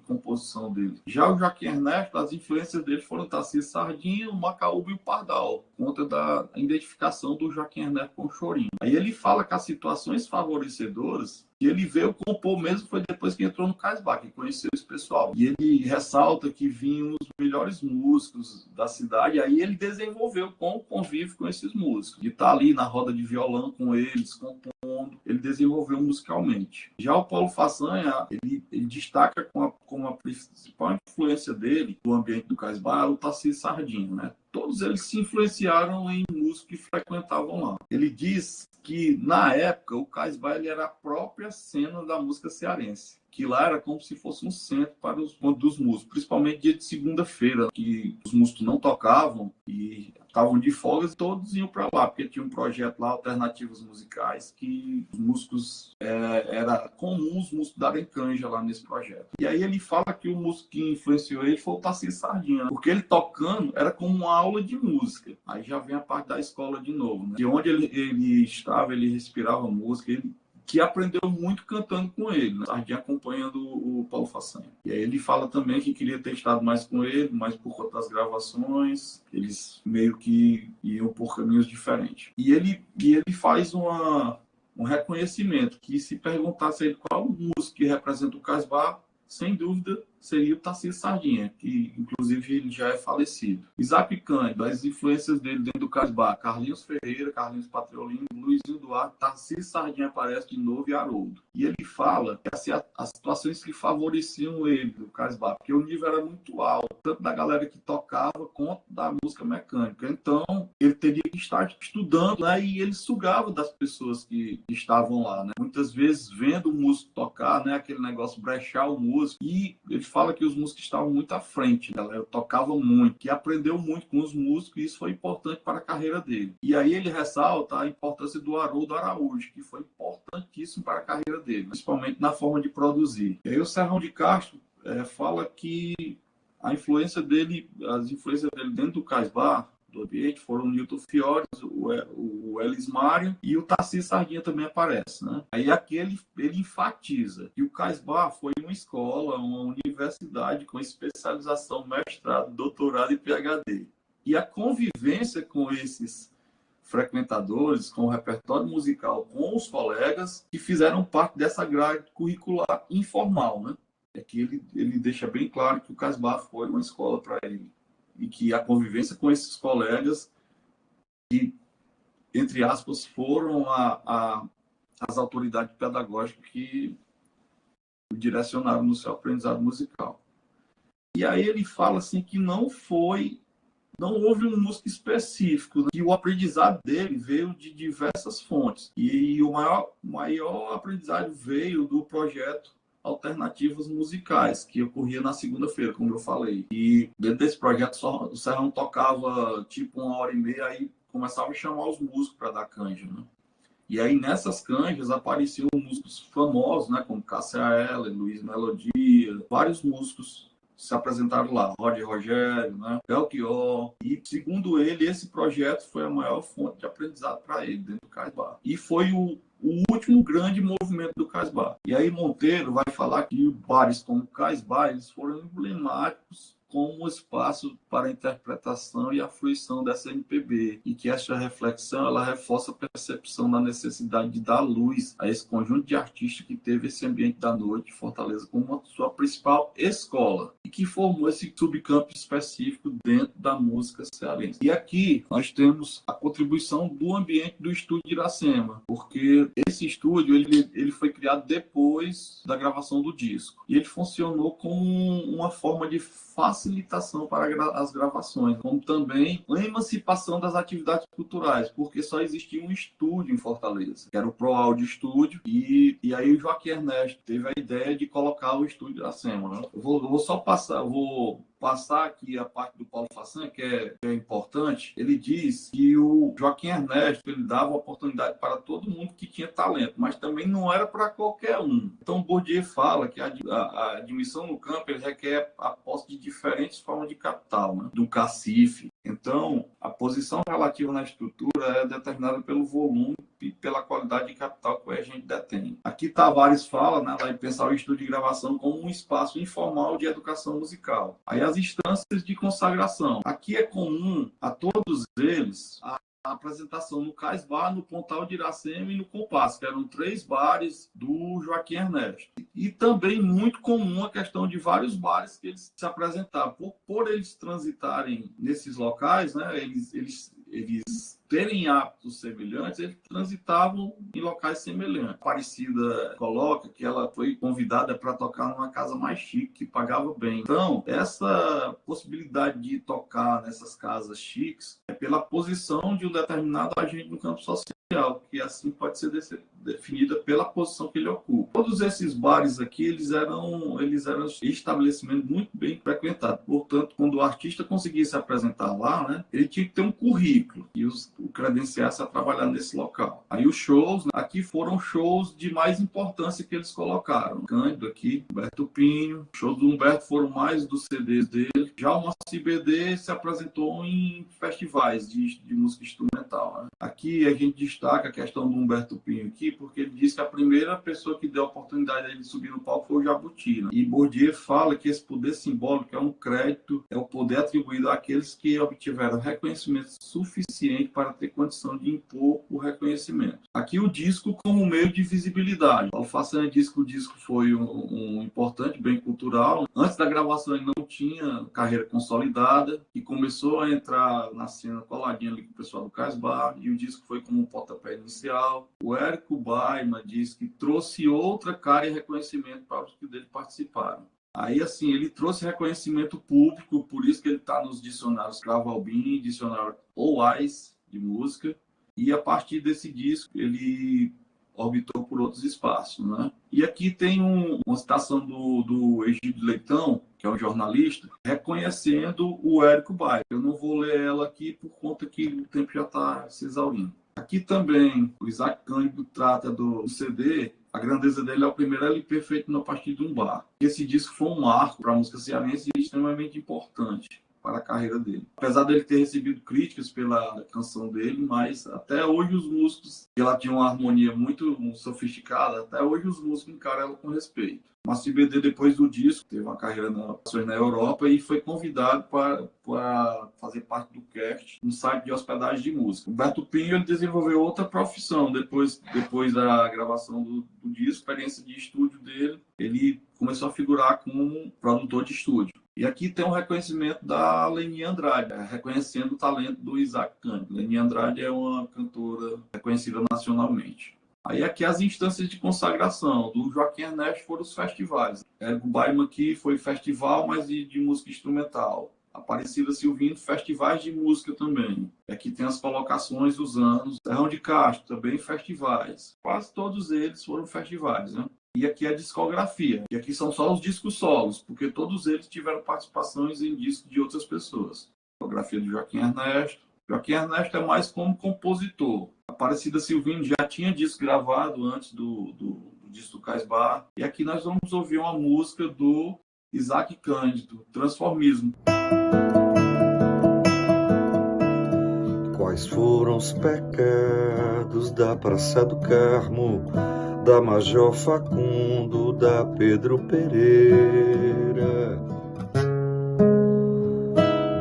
composição dele. Já o Joaquim Ernesto, as influências dele foram Tarcísio Sardinha, o Macaúba e o Pardal, por conta da identificação do Joaquim Ernesto com o Chorinho. Aí ele fala que as situações favorecedoras que ele veio compor mesmo foi depois que entrou no Cais Bar, que conheceu esse pessoal. E ele ressalta que vinham os melhores músicos da cidade, e aí ele desenvolveu com o convívio com esses músicos. De estar ali na roda de violão com eles, compondo, ele desenvolveu musicalmente. Já o Paulo Façanha, ele destaca como a principal influência dele do ambiente do Cais Bar, o Tarcísio Sardinha, né? Todos eles se influenciaram em músicos que frequentavam lá. Ele diz que, na época, o Cais Bar era a própria cena da música cearense, que lá era como se fosse um centro para os dos músicos, principalmente dia de segunda-feira, que os músicos não tocavam e estavam de folga, e todos iam para lá, porque tinha um projeto lá, Alternativas Musicais, que os músicos, era comum os músicos darem canja lá nesse projeto. E aí ele fala que o músico que influenciou ele foi o Tarcísio Sardinha, porque ele tocando era como uma aula de música. Aí já vem a parte da escola de novo, né? De onde ele estava, ele respirava música, que aprendeu muito cantando com ele, né? Sardinha acompanhando o Paulo Façanha. E aí ele fala também que queria ter estado mais com ele, mas por conta das gravações, eles meio que iam por caminhos diferentes. E ele faz um reconhecimento, que se perguntasse a ele qual músico que representa o Cais Bar, sem dúvida seria o Tarcísio Sardinha, que inclusive ele já é falecido. Isaac Cândido, as influências dele dentro do Cais Bar: Carlinhos Ferreira, Carlinhos Patriolino, Luizinho Duarte, Tarcísio Sardinha aparece de novo e Haroldo. E ele fala que as situações que favoreciam ele do Cais Bar, porque o nível era muito alto, tanto da galera que tocava quanto da música mecânica. Então, ele teria que estar estudando, né? E ele sugava das pessoas que estavam lá, né? Muitas vezes vendo o músico tocar, né? Aquele negócio brechar o músico. E ele fala que os músicos estavam muito à frente, né? Ele tocava muito, que aprendeu muito com os músicos, e isso foi importante para a carreira dele. E aí ele ressalta a importância do Haroldo Araújo, que foi importantíssimo para a carreira dele, principalmente na forma de produzir. E aí o Serrão de Castro fala que as influências dele dentro do Cais Bar, do ambiente, foram o Newton Fiores, o Elis Mário e o Tarcísio Sardinha também aparece, né? Aí aqui ele enfatiza que o Cais Bar foi uma escola, uma universidade com especialização, mestrado, doutorado e PhD. E a convivência com esses frequentadores, com o repertório musical, com os colegas que fizeram parte dessa grade curricular informal, né? É que ele deixa bem claro que o Cais Bar foi uma escola para ele, e que a convivência com esses colegas, que, entre aspas, foram as autoridades pedagógicas que o direcionaram no seu aprendizado musical. E aí ele fala assim que não houve um músico específico, né? Que o aprendizado dele veio de diversas fontes. E o maior aprendizado veio do projeto Alternativas Musicais, que ocorria na segunda-feira, como eu falei. E dentro desse projeto, o Serrão tocava tipo 1h30, aí começava a chamar os músicos para dar canja, né? E aí nessas canjas apareciam músicos famosos, né, como Cássia Eller, Luiz Melodia, vários músicos se apresentaram lá, Roger Rogério, né, Belchior. E segundo ele, esse projeto foi a maior fonte de aprendizado para ele dentro do Cais Bar. E foi o último grande movimento do Cais Bar. E aí Monteiro vai falar que bares como o Cais Bar, eles foram emblemáticos como um espaço para a interpretação e a fruição dessa MPB, e que essa reflexão ela reforça a percepção da necessidade de dar luz a esse conjunto de artistas que teve esse ambiente da noite de Fortaleza como a sua principal escola, e que formou esse subcampo específico dentro da música cearense. E aqui nós temos a contribuição do ambiente do Estúdio Iracema, porque esse estúdio ele foi criado depois da gravação do disco, e ele funcionou como uma forma de facilitar facilitação para as gravações, como também a emancipação das atividades culturais, porque só existia um estúdio em Fortaleza, que era o Pro Audio Studio, e aí o Joaquim Ernesto teve a ideia de colocar o estúdio Iracema, né? Eu vou passar aqui a parte do Paulo Fassan, que é importante. Ele diz que o Joaquim Ernesto ele dava oportunidade para todo mundo que tinha talento, mas também não era para qualquer um. Então, Bourdieu fala que a admissão no campo ele requer a posse de diferentes formas de capital, né? Do cacife. Então, a posição relativa na estrutura é determinada pelo volume e pela qualidade de capital que a gente detém. Aqui Tavares fala, né, de pensar o estúdio de gravação como um espaço informal de educação musical. Aí as instâncias de consagração. Aqui é comum a todos eles a apresentação no Cais Bar, no Pontal de Iracema e no Compasso, que eram 3 bares do Joaquim Ernesto. E também muito comum a questão de vários bares que eles se apresentavam. Por eles transitarem nesses locais, né, eles terem hábitos semelhantes, eles transitavam em locais semelhantes. A Aparecida coloca que ela foi convidada para tocar numa casa mais chique, que pagava bem. Então, essa possibilidade de tocar nessas casas chiques é pela posição de um determinado agente no campo social, que assim pode ser definida pela posição que ele ocupa. Todos esses bares aqui, eles eram estabelecimentos muito bem frequentados. Portanto, quando o artista conseguia se apresentar lá, né, ele tinha que ter um currículo e o credenciasse a trabalhar nesse local. Aí os shows, né, aqui foram shows de mais importância que eles colocaram. Cândido aqui, Humberto Pinho. Os shows do Humberto foram mais dos CDs dele. Já o Moacir BD se apresentou em festivais de música instrumental, né? Aqui a gente destaca a questão do Humberto Pinho aqui, porque ele disse que a primeira pessoa que deu a oportunidade dele de subir no palco foi o Jabuti, né? E Bourdieu fala que esse poder simbólico é um crédito, é o poder atribuído àqueles que obtiveram reconhecimento suficiente para ter condição de impor o reconhecimento. Aqui o disco como meio de visibilidade. Paulo Fassan diz que o disco foi um importante bem cultural. Antes da gravação ele não tinha carreira consolidada e começou a entrar na cena coladinha ali com o pessoal do Cais Bar, e o disco foi como um pontapé inicial. O Érico Baima diz que trouxe outra cara e reconhecimento para os que dele participaram. Aí, assim, ele trouxe reconhecimento público, por isso que ele está nos dicionários Cravo Albin, dicionário OAIS de música, e a partir desse disco ele orbitou por outros espaços, né? E aqui tem uma citação do Egídio Leitão, que é um jornalista, reconhecendo o Érico Baia. Eu não vou ler ela aqui por conta que o tempo já está se exaurindo. Aqui também o Isaac Cândido trata do CD. A grandeza dele é o primeiro LP feito a partir de um bar. Esse disco foi um marco para a música cearense e extremamente importante para a carreira dele. Apesar dele ter recebido críticas pela canção dele, mas até hoje os músicos, ela tinha uma harmonia muito sofisticada, até hoje os músicos encaram ela com respeito. Márcio BD, depois do disco, teve uma carreira na Europa e foi convidado para fazer parte do cast no site de hospedagem de música. Humberto Pinho ele desenvolveu outra profissão depois da gravação do disco, experiência de estúdio dele, ele começou a figurar como produtor de estúdio. E aqui tem um reconhecimento da Leni Andrade, reconhecendo o talento do Isaac Cândido. Leni Andrade é uma cantora reconhecida nacionalmente. Aí aqui as instâncias de consagração do Joaquim Ernesto foram os festivais. Érico Baima aqui foi festival, mas de música instrumental. Aparecida Silvino, festivais de música também. Aqui tem as colocações dos anos. Serrão de Castro, também festivais. Quase todos eles foram festivais, né? E aqui é a discografia. E aqui são só os discos solos, porque todos eles tiveram participações em discos de outras pessoas. Discografia do Joaquim Ernesto. Joaquim Ernesto é mais como compositor. Aparecida Silvino já tinha disco gravado antes do disco do Cais Bar. E aqui nós vamos ouvir uma música do Isaac Cândido, Transformismo. Quais foram os pecados da Praça do Carmo, da Major Facundo, da Pedro Pereira,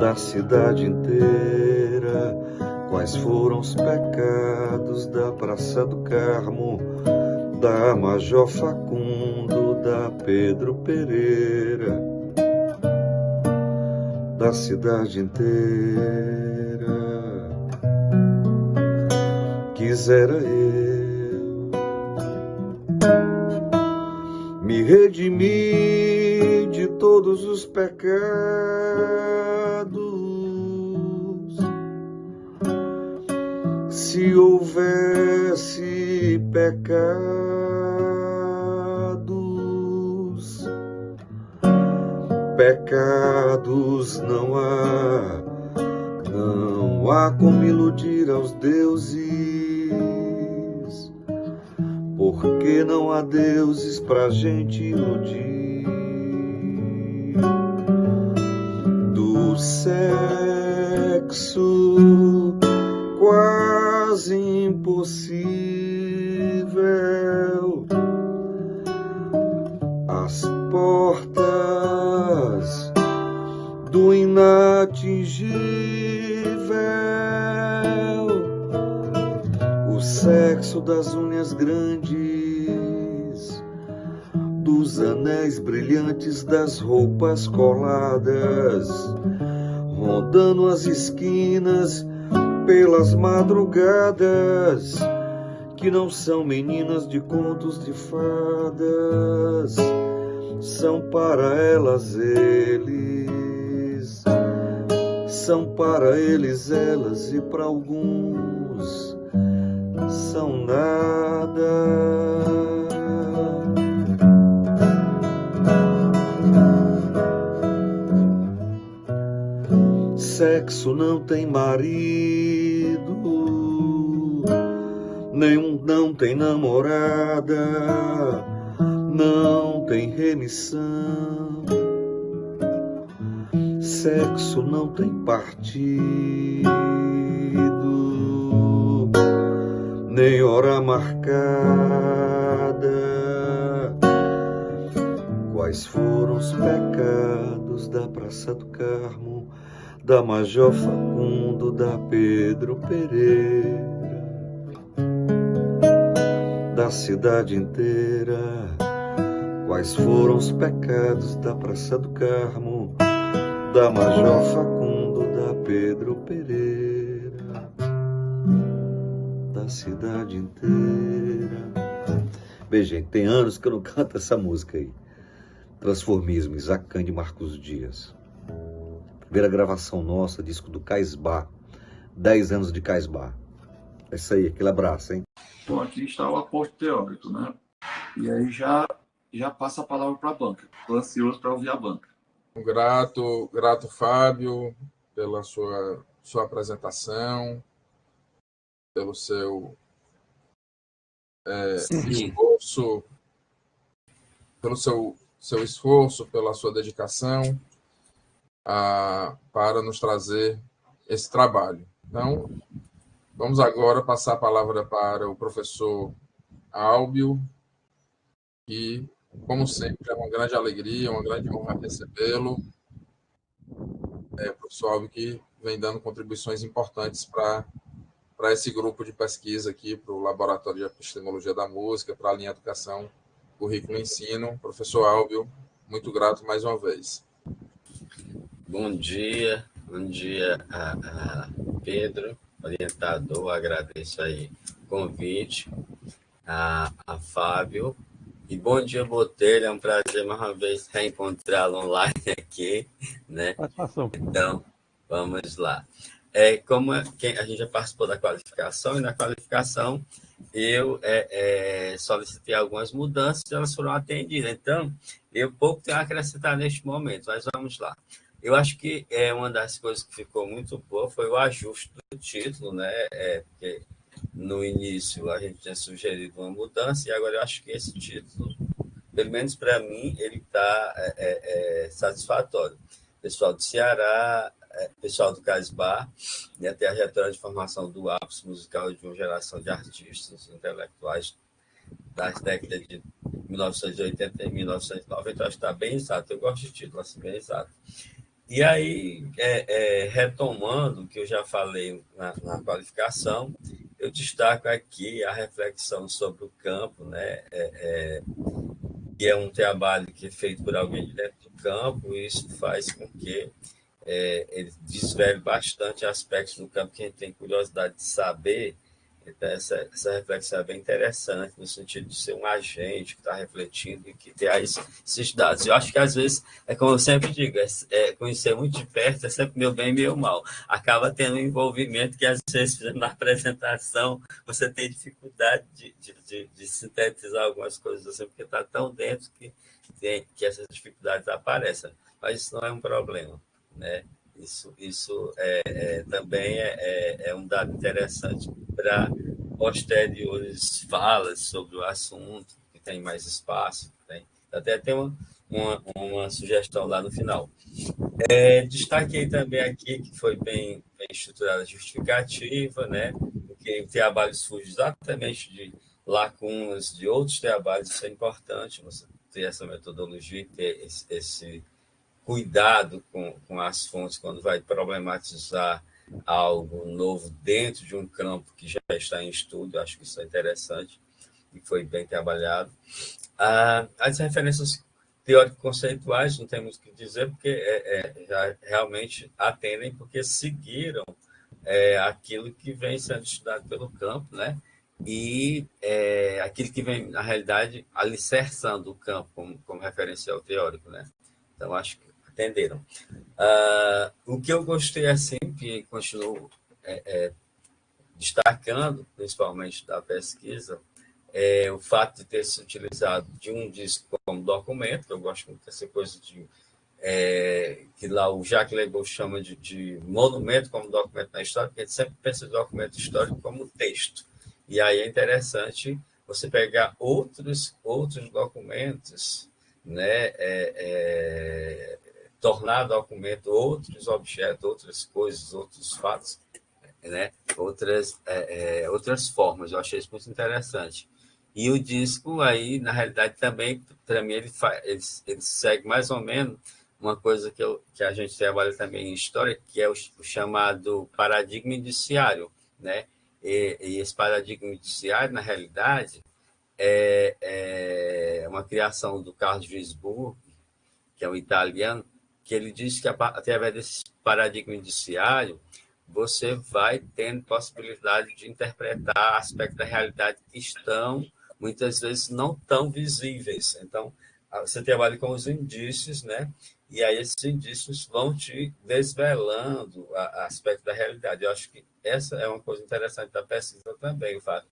da cidade inteira? Quais foram os pecados da Praça do Carmo, da Major Facundo, da Pedro Pereira, da cidade inteira? Quisera eu me redimir de todos os pecados. Se houvesse pecados, pecados não há como iludir aos deuses, porque não há deuses pra gente iludir. Do sexo quase impossível, as portas do inatingível, o sexo das unhas grandes, dos anéis brilhantes, das roupas coladas, rondando as esquinas pelas madrugadas, que não são meninas de contos de fadas, são para elas eles, são para eles elas, e para alguns são nada. Sexo não tem marido, não tem namorada, não tem remissão. Sexo não tem partido, nem hora marcada. Quais foram os pecados da Praça do Carmo, da Major Facundo, da Pedro Pereira, da cidade inteira? Quais foram os pecados da Praça do Carmo, da Major Facundo, da Pedro Pereira, da cidade inteira? Bem, gente, tem anos que eu não canto essa música aí. Transformismo, Isaac Cândido e Marcos Dias. Primeira gravação nossa, disco do Caisbar. 10 anos de Caisbar. É isso aí, aquele abraço, hein? Então, aqui está o aporte teórico, né? E aí já passa a palavra para a banca. Estou ansioso para ouvir a banca. Grato, Fábio, pela sua apresentação, pelo seu esforço, pelo seu esforço, pela sua dedicação para nos trazer esse trabalho. Então, vamos agora passar a palavra para o professor Álbio, que, como sempre, é uma grande alegria, uma grande honra recebê-lo. Professor Álbio, que vem dando contribuições importantes para esse grupo de pesquisa aqui, para o Laboratório de Epistemologia da Música, para a linha Educação, Currículo e Ensino. Professor Álbio, muito grato mais uma vez. Bom dia a Pedro, orientador, agradeço aí o convite, a Fábio, e bom dia, Botelho, é um prazer mais uma vez reencontrá-lo online aqui, né? Então, vamos lá. Como a gente já participou da qualificação, e na qualificação eu solicitei algumas mudanças e elas foram atendidas. Então, eu pouco tenho a acrescentar neste momento, mas vamos lá. Eu acho que uma das coisas que ficou muito boa foi o ajuste do título, né? Porque no início a gente tinha sugerido uma mudança e agora eu acho que esse título, pelo menos para mim, ele está satisfatório. Pessoal do Ceará, pessoal do Caisbar, né, tem a trajetória de formação do ápice musical de uma geração de artistas intelectuais das décadas de 1980 e 1990. Eu acho que está bem exato, eu gosto de título assim, bem exato. E aí, retomando o que eu já falei na qualificação, eu destaco aqui a reflexão sobre o campo, né? Que é um trabalho que é feito por alguém de dentro do campo, e isso faz com que ele desvele bastante aspectos do campo que a gente tem curiosidade de saber Então, essa reflexão é bem interessante, no sentido de ser um agente que está refletindo e que tem esses dados. Eu acho que, às vezes, é como eu sempre digo, conhecer muito de perto é sempre meu bem e meu mal. Acaba tendo um envolvimento que, às vezes, na apresentação, você tem dificuldade de sintetizar algumas coisas assim, porque está tão dentro que essas dificuldades aparecem. Mas isso não é um problema, né? Isso também é um dado interessante para posteriores falas sobre o assunto, que tem mais espaço. Até tem uma sugestão lá no final. Destaquei também aqui que foi bem estruturada a justificativa, né? Porque o trabalho surge exatamente de lacunas de outros trabalhos, isso é importante, você ter essa metodologia e ter esse cuidado com as fontes quando vai problematizar algo novo dentro de um campo que já está em estudo. Acho que isso é interessante e foi bem trabalhado. As referências teórico-conceituais, não temos o que dizer, porque já realmente atendem, porque seguiram aquilo que vem sendo estudado pelo campo, né? E aquilo que vem, na realidade, alicerçando o campo como referencial teórico, né? Então, acho que atenderam. O que eu gostei, assim, que continuo destacando, principalmente da pesquisa, é o fato de ter se utilizado de um disco como documento, que eu gosto muito dessa coisa que lá o Jacques Lebeau chama de monumento como documento na história, porque a gente sempre pensa em documento histórico como texto. E aí é interessante você pegar outros documentos, né, tornar documento outros objetos, outras coisas, outros fatos, né, outras formas. Eu achei isso muito interessante. E o disco aí, na realidade, também, para mim, ele segue mais ou menos uma coisa que a gente trabalha também em história, que é o chamado paradigma indiciário, né? E esse paradigma indiciário, na realidade, é uma criação do Carlos Gisburg, que é um italiano, que ele diz que, através desse paradigma indiciário, você vai tendo possibilidade de interpretar aspectos da realidade que estão, muitas vezes, não tão visíveis. Então, você trabalha com os indícios, né? E aí esses indícios vão te desvelando aspectos da realidade. Eu acho que essa é uma coisa interessante da pesquisa também, o fato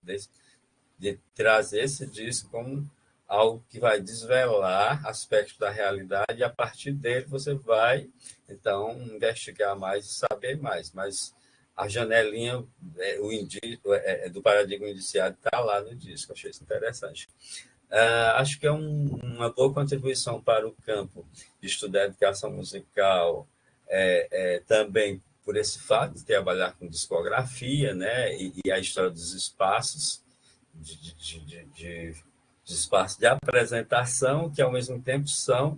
de trazer esse disco como algo que vai desvelar aspectos da realidade e, a partir dele, você vai, então, investigar mais e saber mais. Mas a janelinha do paradigma indiciário está lá no disco. Achei isso interessante. Acho que é uma boa contribuição para o campo de estudar educação musical, também por esse fato de trabalhar com discografia, né, e a história dos espaços, de espaços de apresentação, que ao mesmo tempo são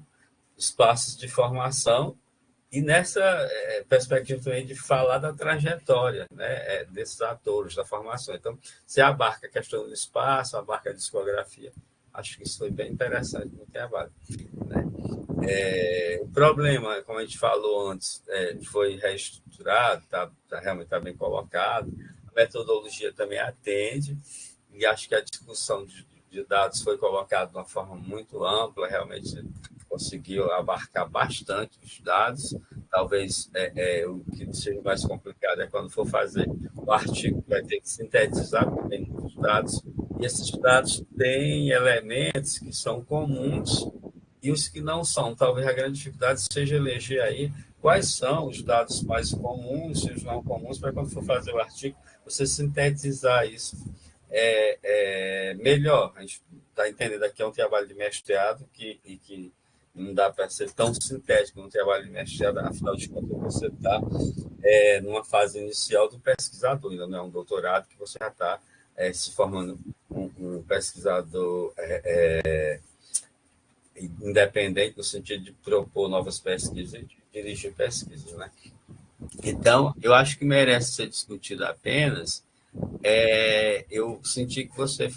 espaços de formação, e nessa perspectiva também de falar da trajetória, né, desses atores, da formação. Então, você abarca a questão do espaço, abarca a discografia. Acho que isso foi bem interessante no trabalho, né? O problema, como a gente falou antes, foi reestruturado, realmente está bem colocado, a metodologia também atende, e acho que a discussão de dados foi colocada de uma forma muito ampla, realmente conseguiu abarcar bastante os dados. Talvez o que seja mais complicado é quando for fazer o artigo, vai ter que sintetizar bem os dados, e esses dados têm elementos que são comuns e os que não são. Talvez a grande dificuldade seja eleger aí quais são os dados mais comuns e os não comuns, para quando for fazer o artigo, você sintetizar isso melhor. A gente está entendendo aqui é um trabalho de mestrado e que não dá para ser tão sintético no trabalho de mestrado, afinal de contas, você está numa fase inicial do pesquisador, ainda não é um doutorado, que você já está se formando um pesquisador independente, no sentido de propor novas pesquisas e de dirigir pesquisas, né? Então, eu acho que merece ser discutido apenas. Eu senti que você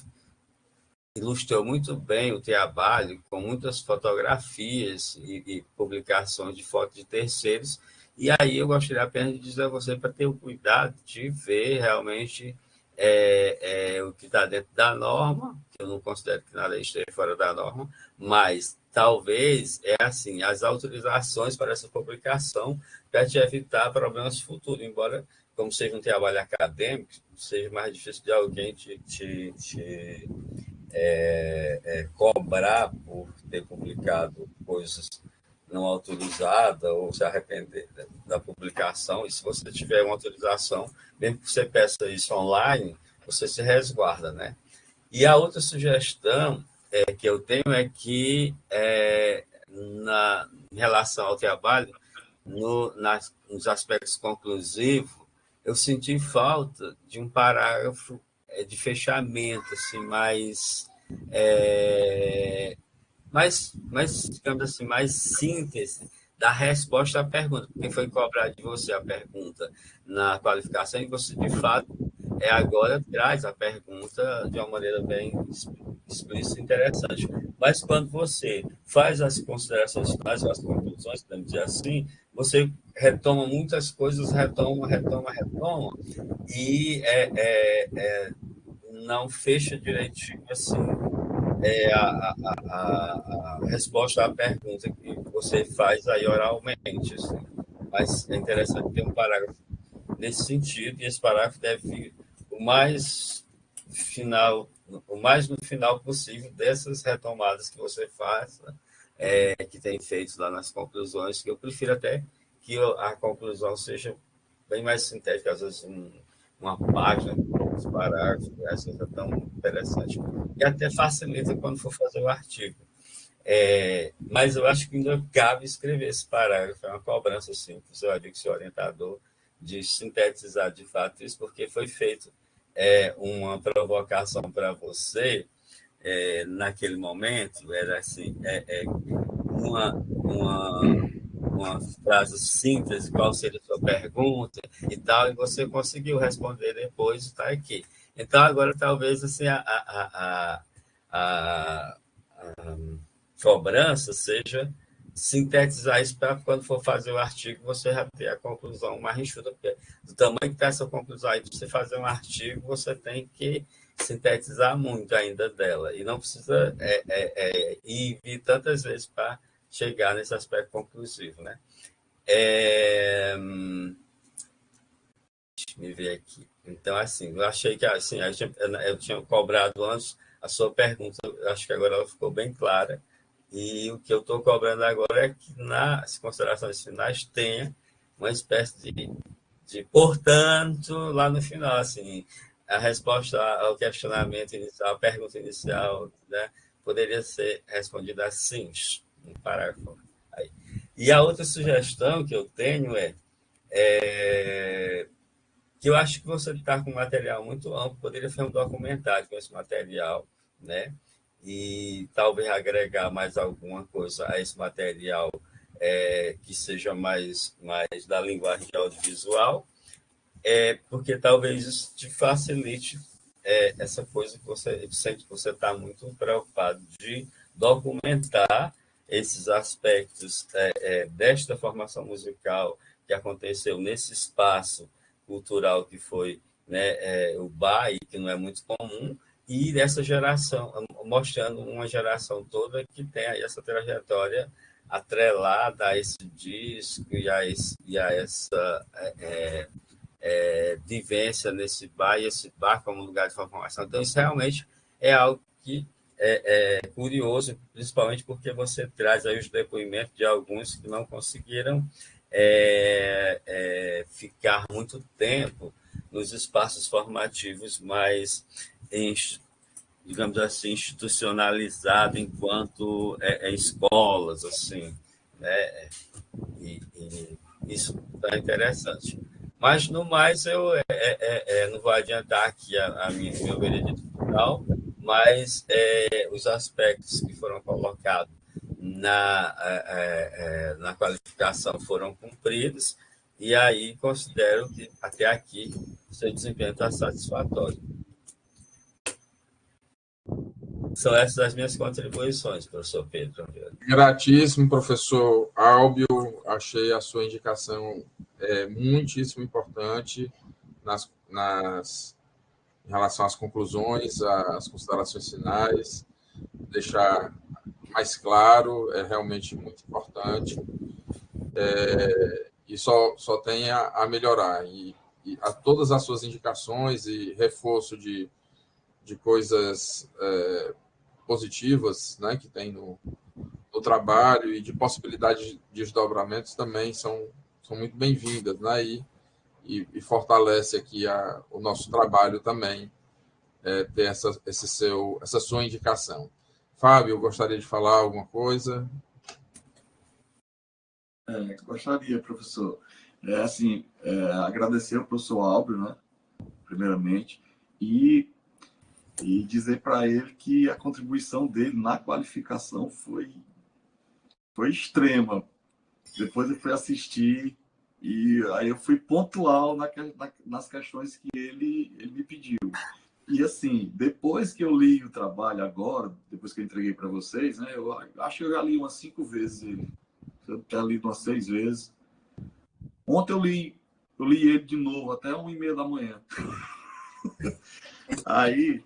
ilustrou muito bem o trabalho, com muitas fotografias e publicações de fotos de terceiros, e aí eu gostaria apenas de dizer a você para ter o cuidado de ver realmente o que está dentro da norma, que eu não considero que nada esteja fora da norma, mas talvez assim, as autorizações para essa publicação para te evitar problemas futuros, embora, como seja um trabalho acadêmico, seja mais difícil de alguém te cobrar por ter publicado coisas não autorizadas ou se arrepender da publicação. E se você tiver uma autorização, mesmo que você peça isso online, você se resguarda, né? E a outra sugestão que eu tenho é que, em relação ao trabalho, nos aspectos conclusivos, eu senti falta de um parágrafo de fechamento, assim, mais, digamos assim, mais síntese da resposta à pergunta. Porque foi cobrado de você a pergunta na qualificação e você, de fato, agora traz a pergunta de uma maneira bem explícita e interessante. Mas quando você faz as considerações finais, as conclusões, podemos dizer assim, você retoma muitas coisas, retoma, e não fecha direitinho assim, a resposta à pergunta que você faz aí oralmente. Assim. Mas é interessante ter um parágrafo nesse sentido, e esse parágrafo deve vir o mais no final possível dessas retomadas que você faz, que tem feito lá nas conclusões, que eu prefiro até que a conclusão seja bem mais sintética, às vezes uma página, uns parágrafos, essa é tão interessante. E até facilita quando for fazer o artigo. Mas eu acho que ainda cabe escrever esse parágrafo, é uma cobrança simples, eu digo que seu orientador, de sintetizar de fato isso, porque foi feito uma provocação para você naquele momento, era assim, uma frase síntese, qual seria a sua pergunta e tal, e você conseguiu responder depois, está aqui. Então, agora, talvez, assim, a cobrança seja sintetizar isso para quando for fazer o artigo, você já ter a conclusão mais enxuta, porque do tamanho que está essa conclusão aí, para você fazer um artigo, você tem que sintetizar muito ainda dela, e não precisa ir tantas vezes para chegar nesse aspecto conclusivo, né? Deixa eu ver aqui. Então, assim, eu achei que assim, eu tinha cobrado antes a sua pergunta, eu acho que agora ela ficou bem clara, e o que eu estou cobrando agora é que nas considerações finais tenha uma espécie de portanto, lá no final, assim, a resposta ao questionamento inicial, a pergunta inicial, né, poderia ser respondida assim, um parágrafo. Aí. E a outra sugestão que eu tenho que eu acho que você está com um material muito amplo, poderia fazer um documentário com esse material, né? E talvez agregar mais alguma coisa a esse material que seja mais da linguagem audiovisual, porque talvez isso te facilite essa coisa que você sente que você está muito preocupado de documentar esses aspectos desta formação musical que aconteceu nesse espaço cultural que foi, né, o BAE, que não é muito comum, e dessa geração, mostrando uma geração toda que tem aí essa trajetória atrelada a esse disco e a essa vivência nesse bar, e esse bar como lugar de formação. Então, isso realmente é algo que é curioso, principalmente porque você traz aí os depoimentos de alguns que não conseguiram ficar muito tempo nos espaços formativos mais, digamos assim, institucionalizado enquanto escolas, assim, né? E isso é interessante. Mas, no mais, eu não vou adiantar aqui meu veredito final, mas os aspectos que foram colocados na qualificação foram cumpridos, e aí considero que até aqui o seu desempenho está satisfatório. São essas as minhas contribuições, professor Pedro. Gratíssimo, professor Álbio. Achei a sua indicação muitíssimo importante em relação às conclusões, às considerações finais, deixar mais claro, é realmente muito importante, e só tem a melhorar. E a todas as suas indicações e reforço de coisas positivas, né, que tem no trabalho e de possibilidade de desdobramentos também são muito bem-vindas, né, e fortalece aqui o nosso trabalho também, ter essa sua indicação. Fábio, gostaria de falar alguma coisa? Gostaria, professor. Agradecer ao professor Álvaro, né, primeiramente, e dizer para ele que a contribuição dele na qualificação foi extrema. Depois eu fui assistir e aí eu fui pontual nas questões que ele me pediu. E assim, depois que eu li o trabalho agora, depois que eu entreguei para vocês, né, eu acho que eu já li umas 5 vezes ele. Eu já li umas 6 vezes. Ontem eu li ele de novo, até 1h30 da manhã. Aí,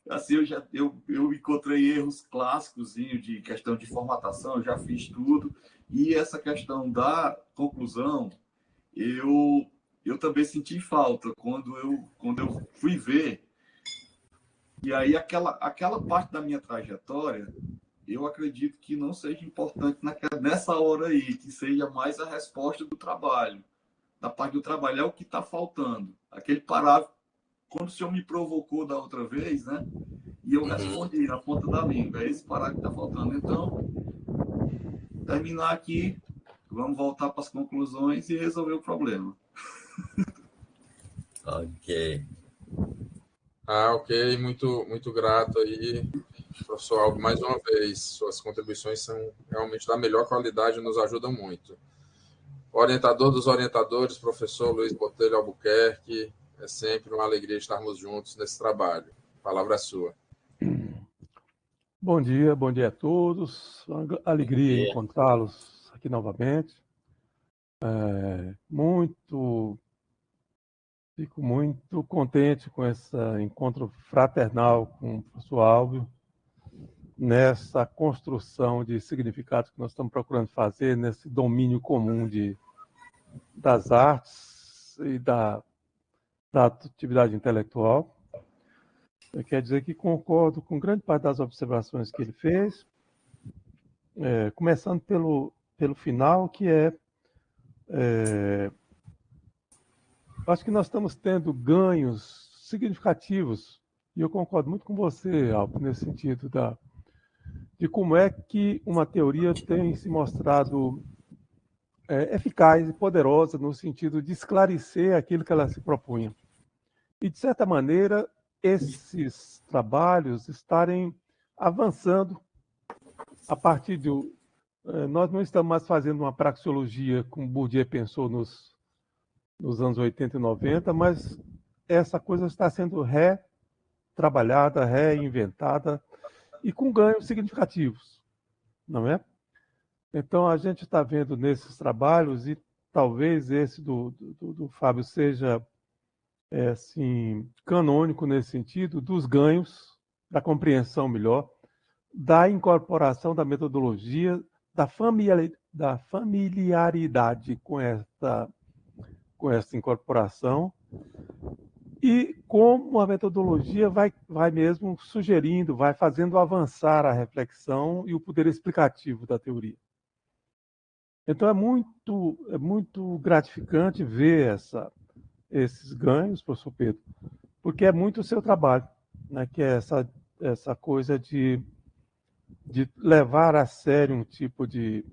assim, eu encontrei erros clássicos de questão de formatação, eu já fiz tudo. E essa questão da conclusão, eu também senti falta quando eu fui ver. E aí, aquela parte da minha trajetória, eu acredito que não seja importante nessa hora aí, que seja mais a resposta do trabalho. Da parte do trabalho, é o que está faltando. Aquele parágrafo, quando o senhor me provocou da outra vez, né? E eu respondi na ponta da língua. É esse parágrafo que está faltando. Então, terminar aqui, vamos voltar para as conclusões e resolver o problema. Ok. Ok, muito grato aí, professor Alves, mais uma vez. Suas contribuições são realmente da melhor qualidade e nos ajudam muito. Orientador dos orientadores, professor Luiz Botelho Albuquerque, é sempre uma alegria estarmos juntos nesse trabalho. A palavra é sua. Bom dia a todos. Uma alegria encontrá-los aqui novamente. Fico muito contente com esse encontro fraternal com o professor Álvaro, nessa construção de significados que nós estamos procurando fazer, nesse domínio comum das artes e da atividade intelectual. Quer dizer que concordo com grande parte das observações que ele fez, começando pelo final, que acho que nós estamos tendo ganhos significativos, e eu concordo muito com você, Alpo, nesse sentido de como é que uma teoria tem se mostrado eficaz e poderosa no sentido de esclarecer aquilo que ela se propunha. E, de certa maneira, esses trabalhos estarem avançando a partir de... nós não estamos mais fazendo uma praxeologia como Bourdieu pensou nos anos 80 e 90, mas essa coisa está sendo retrabalhada, reinventada e com ganhos significativos, não é? Então, a gente está vendo nesses trabalhos, e talvez esse do Fábio seja assim, canônico nesse sentido, dos ganhos, da compreensão melhor, da incorporação da metodologia, da familiaridade com essa incorporação, e como a metodologia vai mesmo sugerindo, vai fazendo avançar a reflexão e o poder explicativo da teoria. Então, é muito gratificante ver esses ganhos, professor Pedro, porque é muito o seu trabalho, né? Que é essa coisa de levar a sério um tipo de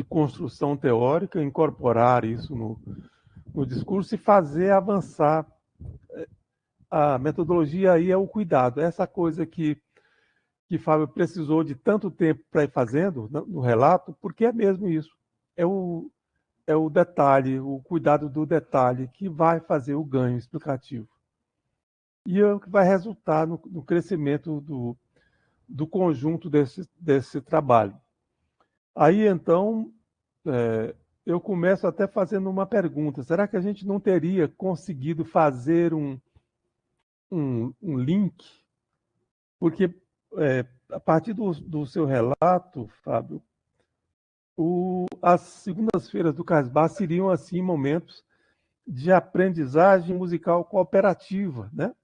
construção teórica, incorporar isso no discurso e fazer avançar. A metodologia aí é o cuidado, essa coisa que Fábio precisou de tanto tempo para ir fazendo no relato, porque é mesmo isso. É o detalhe, o cuidado do detalhe que vai fazer o ganho explicativo. E é o que vai resultar no crescimento do conjunto desse trabalho. Aí, então, eu começo até fazendo uma pergunta. Será que a gente não teria conseguido fazer um link, porque a partir do seu relato, Fábio, as segundas-feiras do Casbah seriam, assim, momentos de aprendizagem musical cooperativa, né?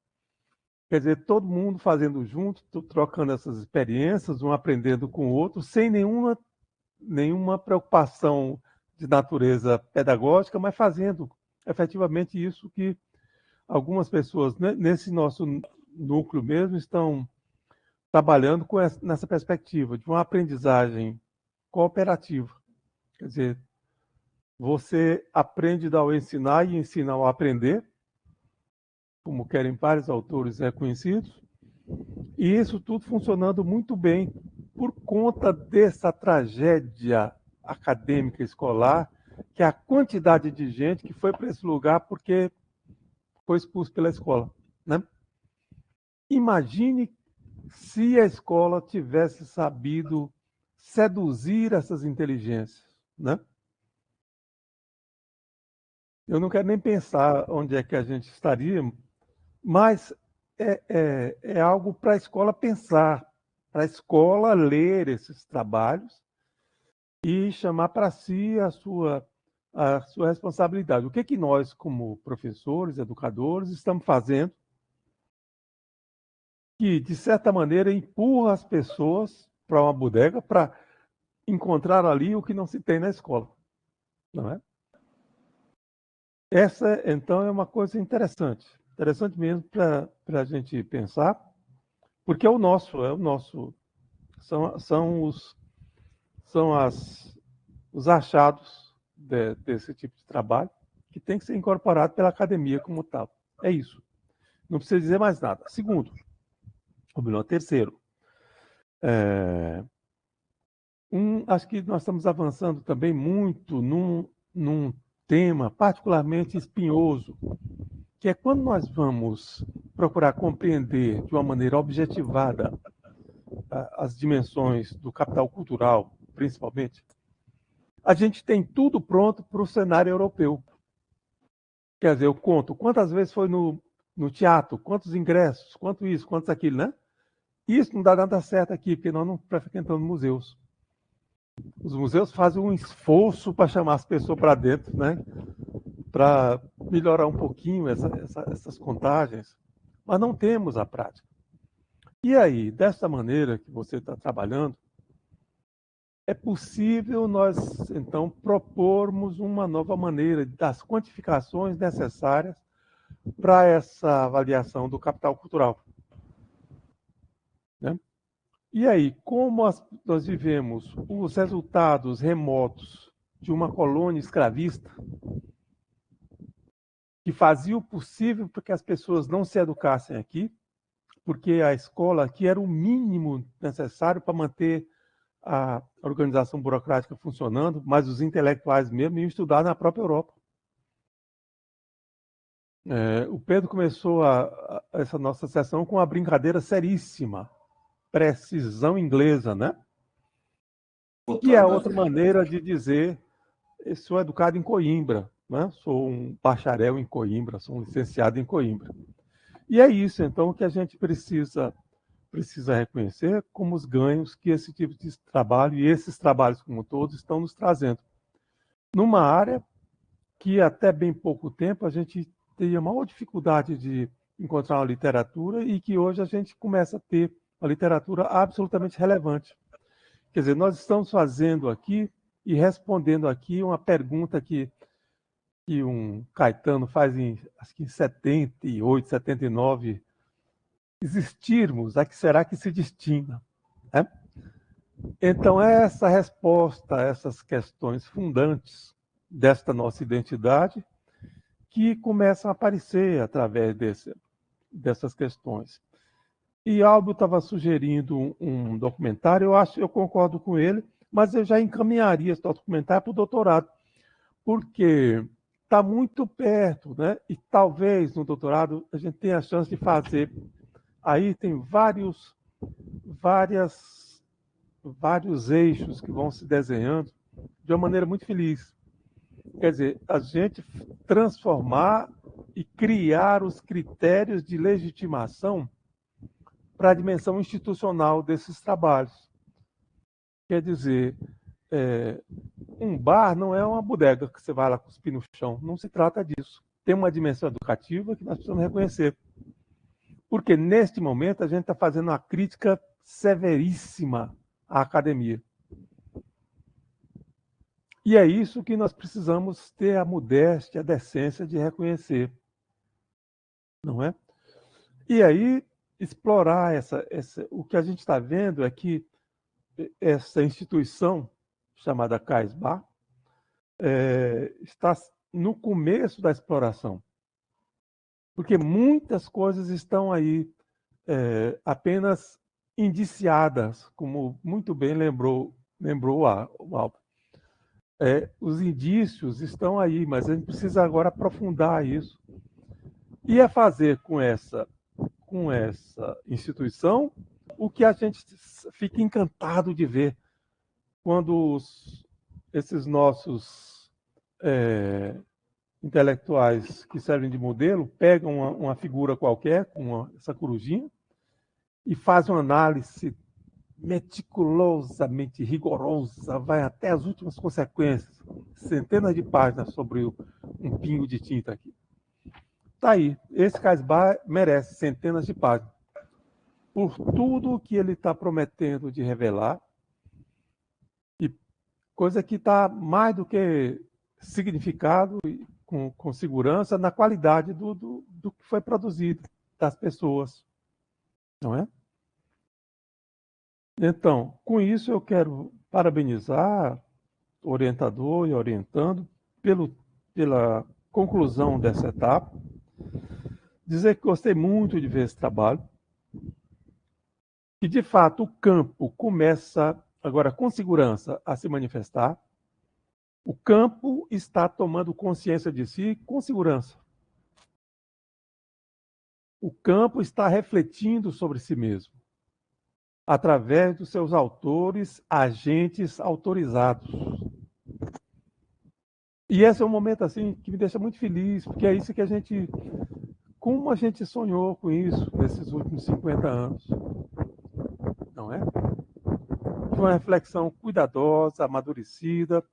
Quer dizer, todo mundo fazendo junto, trocando essas experiências, um aprendendo com o outro, sem nenhuma preocupação de natureza pedagógica, mas fazendo efetivamente isso que algumas pessoas, né, nesse nosso núcleo mesmo, estão trabalhando nessa perspectiva de uma aprendizagem cooperativa. Quer dizer, você aprende ao ensinar e ensina ao aprender, como querem vários autores reconhecidos, e isso tudo funcionando muito bem por conta dessa tragédia acadêmica escolar, que é a quantidade de gente que foi para esse lugar porque foi expulso pela escola, né? Imagine se a escola tivesse sabido seduzir essas inteligências, né? Eu não quero nem pensar onde é que a gente estaria, mas é algo para a escola pensar, para a escola ler esses trabalhos e chamar para si a sua responsabilidade. O que nós, como professores, educadores, estamos fazendo que, de certa maneira, empurra as pessoas para uma bodega para encontrar ali o que não se tem na escola, não é? Essa, então, é uma coisa interessante mesmo para a gente pensar, porque são os achados desse tipo de trabalho que tem que ser incorporado pela academia como tal. É isso. Não precisa dizer mais nada. Segundo, terceiro, acho que nós estamos avançando também muito num tema particularmente espinhoso, que é quando nós vamos procurar compreender de uma maneira objetivada as dimensões do capital cultural, principalmente, a gente tem tudo pronto para o cenário europeu. Quer dizer, eu conto quantas vezes foi no teatro, quantos ingressos, quanto isso, quantos aquilo, né? Isso não dá nada certo aqui, porque nós não frequentamos museus. Os museus fazem um esforço para chamar as pessoas para dentro, né? Para melhorar um pouquinho essas contagens, mas não temos a prática. E aí, dessa maneira que você está trabalhando, é possível nós, então, propormos uma nova maneira das quantificações necessárias para essa avaliação do capital cultural, né? E aí, como nós vivemos os resultados remotos de uma colônia escravista, que fazia o possível para que as pessoas não se educassem aqui, porque a escola aqui era o mínimo necessário para manter a organização burocrática funcionando, mas os intelectuais mesmo iam estudar na própria Europa. O Pedro começou essa nossa sessão com uma brincadeira seríssima, precisão inglesa, né? E é outra maneira de dizer, eu sou educado em Coimbra, né? Sou um bacharel em Coimbra, sou um licenciado em Coimbra. E é isso, então, que a gente precisa reconhecer como os ganhos que esse tipo de trabalho e esses trabalhos como todos estão nos trazendo. Numa área que até bem pouco tempo a gente teria maior dificuldade de encontrar uma literatura e que hoje a gente começa a ter uma literatura absolutamente relevante. Quer dizer, nós estamos fazendo aqui e respondendo aqui uma pergunta que um Caetano faz acho que em 78, 79, existirmos, a que será que se destina? Né? Então, essa resposta a essas questões fundantes desta nossa identidade que começam a aparecer através dessas questões. E Aldo estava sugerindo um documentário, eu concordo com ele, mas eu já encaminharia esse documentário para o doutorado, porque está muito perto, né? E talvez no doutorado a gente tenha a chance de fazer. Aí tem vários eixos que vão se desenhando de uma maneira muito feliz. Quer dizer, a gente transformar e criar os critérios de legitimação para a dimensão institucional desses trabalhos. Quer dizer, um bar não é uma bodega que você vai lá cuspir no chão. Não se trata disso. Tem uma dimensão educativa que nós precisamos reconhecer. Porque, neste momento, a gente está fazendo uma crítica severíssima à academia. E é isso que nós precisamos ter a modéstia, a decência de reconhecer. Não é? E aí, explorar o que a gente está vendo é que essa instituição, chamada CAISBAH, está no começo da exploração. Porque muitas coisas estão aí apenas indiciadas, como muito bem lembrou o Alba. Os indícios estão aí, mas a gente precisa agora aprofundar isso. E fazer com essa instituição o que a gente fica encantado de ver quando esses nossos intelectuais que servem de modelo pegam uma figura qualquer, com essa corujinha, e fazem uma análise meticulosamente rigorosa, vai até as últimas consequências, centenas de páginas sobre um pingo de tinta aqui. Está aí, esse CAISBAH merece centenas de páginas, por tudo que ele está prometendo de revelar, e coisa que está mais do que significado e com segurança na qualidade do que foi produzido, das pessoas. Não é? Então, com isso eu quero parabenizar o orientador e orientando pela conclusão dessa etapa, dizer que gostei muito de ver esse trabalho, que de fato o campo começa agora com segurança a se manifestar. O campo está tomando consciência de si com segurança. O campo está refletindo sobre si mesmo, através dos seus autores, agentes autorizados. E esse é um momento assim que me deixa muito feliz, porque é isso que a gente, como a gente sonhou com isso nesses últimos 50 anos, não é? Foi uma reflexão cuidadosa, amadurecida,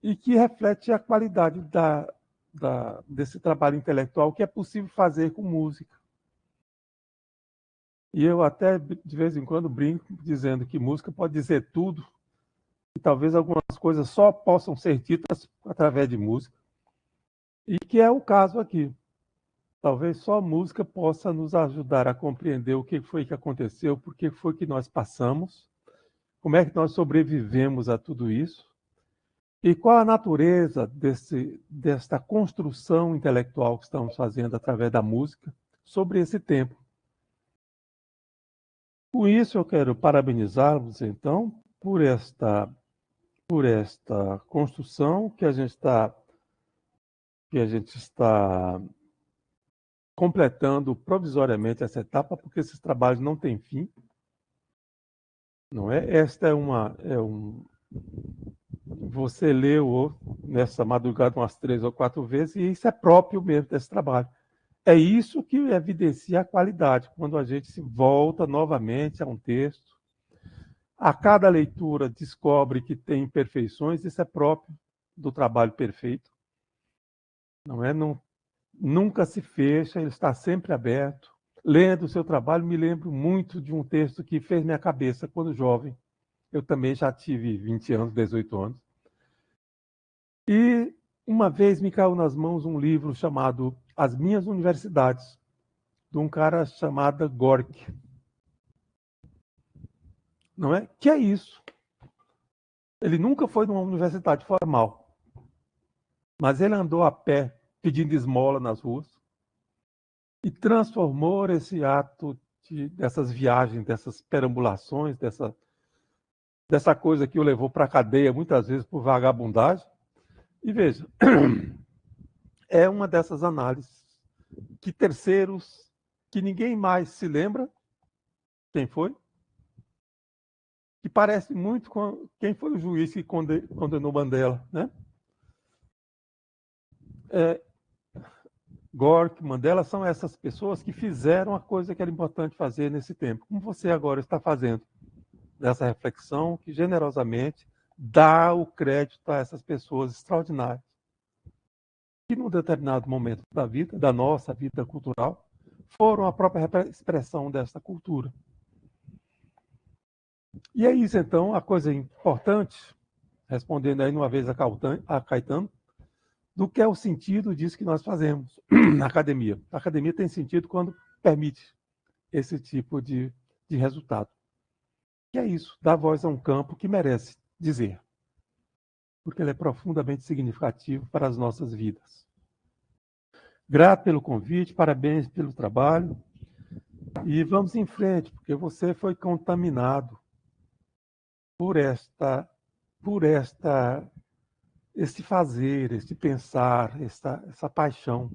e que reflete a qualidade desse trabalho intelectual que é possível fazer com música. E eu até, de vez em quando, brinco dizendo que música pode dizer tudo, e talvez algumas coisas só possam ser ditas através de música, e que é o caso aqui. Talvez só a música possa nos ajudar a compreender o que foi que aconteceu, por que foi que nós passamos, como é que nós sobrevivemos a tudo isso, e qual a natureza desta construção intelectual que estamos fazendo através da música sobre esse tempo. Com isso, eu quero parabenizá-los, então, por esta construção que a gente está completando provisoriamente essa etapa, porque esses trabalhos não têm fim. Não é? Esta você leu nessa madrugada umas 3 ou 4 vezes, e isso é próprio mesmo desse trabalho. É isso que evidencia a qualidade, quando a gente se volta novamente a um texto. A cada leitura descobre que tem imperfeições, isso é próprio do trabalho perfeito. Não é? Nunca se fecha, ele está sempre aberto. Lendo o seu trabalho, me lembro muito de um texto que fez minha cabeça quando jovem. Eu também já tive 20 anos, 18 anos. E uma vez me caiu nas mãos um livro chamado As Minhas Universidades, de um cara chamado Gorky. Não é? Que é isso? Ele nunca foi numa universidade formal, mas ele andou a pé pedindo esmola nas ruas e transformou esse ato dessas viagens, dessas perambulações, dessa coisa que o levou para a cadeia muitas vezes por vagabundagem. E veja, é uma dessas análises que terceiros, que ninguém mais se lembra quem foi, que parece muito com quem foi o juiz que condenou Mandela, né? Gorky, Mandela, são essas pessoas que fizeram a coisa que era importante fazer nesse tempo. Como você agora está fazendo dessa reflexão, que generosamente dá o crédito a essas pessoas extraordinárias, que num determinado momento da vida, da nossa vida cultural, foram a própria expressão dessa cultura. E é isso, então, a coisa importante, respondendo aí uma vez a Caetano, do que é o sentido disso que nós fazemos na academia. A academia tem sentido quando permite esse tipo de resultado. Que é isso, dar voz a um campo que merece dizer, porque ele é profundamente significativo para as nossas vidas. Grato pelo convite, parabéns pelo trabalho, e vamos em frente, porque você foi contaminado por este fazer, este pensar, essa paixão.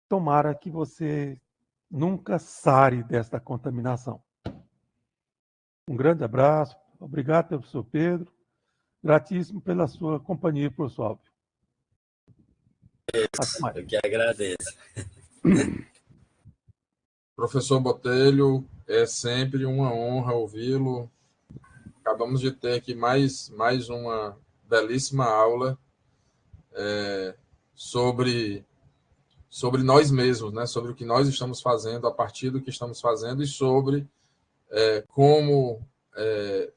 Tomara que você nunca sare desta contaminação. Um grande abraço, obrigado, professor Pedro, gratíssimo pela sua companhia, professor Álvaro. Eu que agradeço. Professor Botelho, é sempre uma honra ouvi-lo. Acabamos de ter aqui mais uma belíssima aula sobre nós mesmos, né? Sobre o que nós estamos fazendo, a partir do que estamos fazendo, e sobre como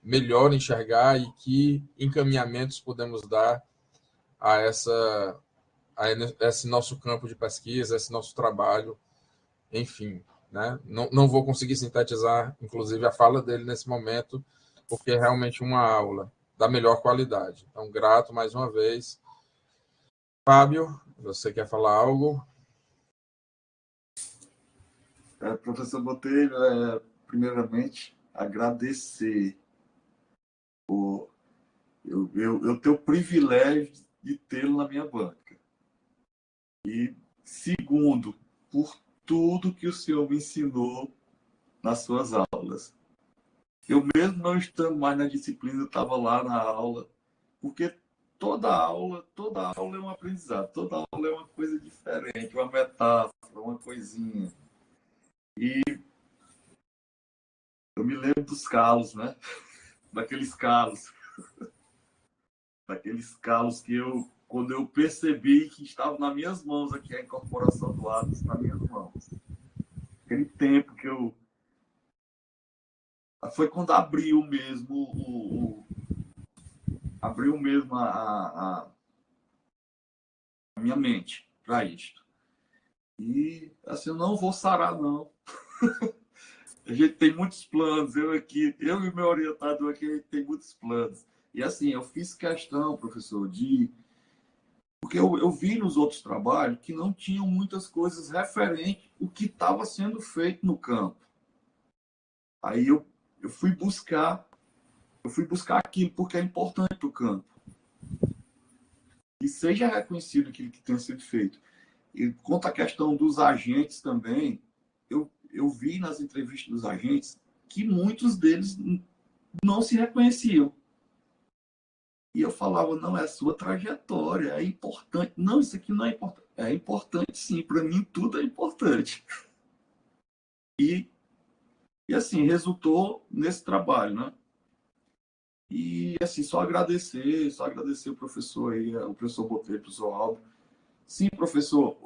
melhor enxergar e que encaminhamentos podemos dar a esse nosso campo de pesquisa, esse nosso trabalho, enfim. Né? Não vou conseguir sintetizar, inclusive, a fala dele nesse momento, porque é realmente uma aula da melhor qualidade. Então, grato mais uma vez. Fábio, você quer falar algo? Professor Botelho, primeiramente, agradecer por eu ter o privilégio de tê-lo na minha banca. E, segundo, por tudo que o senhor me ensinou nas suas aulas. Eu mesmo não estando mais na disciplina, eu estava lá na aula, porque toda aula é um aprendizado, toda aula é uma coisa diferente, uma metáfora, uma coisinha. E eu me lembro dos calos, né? Daqueles calos que quando eu percebi que estava nas minhas mãos aqui, a incorporação do Atlas nas minhas mãos. Aquele tempo que foi quando abriu mesmo a minha mente para isto. E assim, eu não vou sarar, não. A gente tem muitos planos, eu e meu orientador aqui, a gente tem muitos planos. E assim, eu fiz questão, professor, porque eu vi nos outros trabalhos que não tinham muitas coisas referentes ao que estava sendo feito no campo. Aí eu fui buscar aquilo porque é importante para o campo. E seja reconhecido aquilo que tem sido feito. E quanto à questão dos agentes também, eu vi nas entrevistas dos agentes que muitos deles não se reconheciam. E eu falava, não, é a sua trajetória, é importante. Não, isso aqui não é importante. É importante, sim. Para mim, tudo é importante. E assim, resultou nesse trabalho, né? E, assim, só agradecer o professor aí, o professor Botelho, o professor Álvaro. Sim, professor,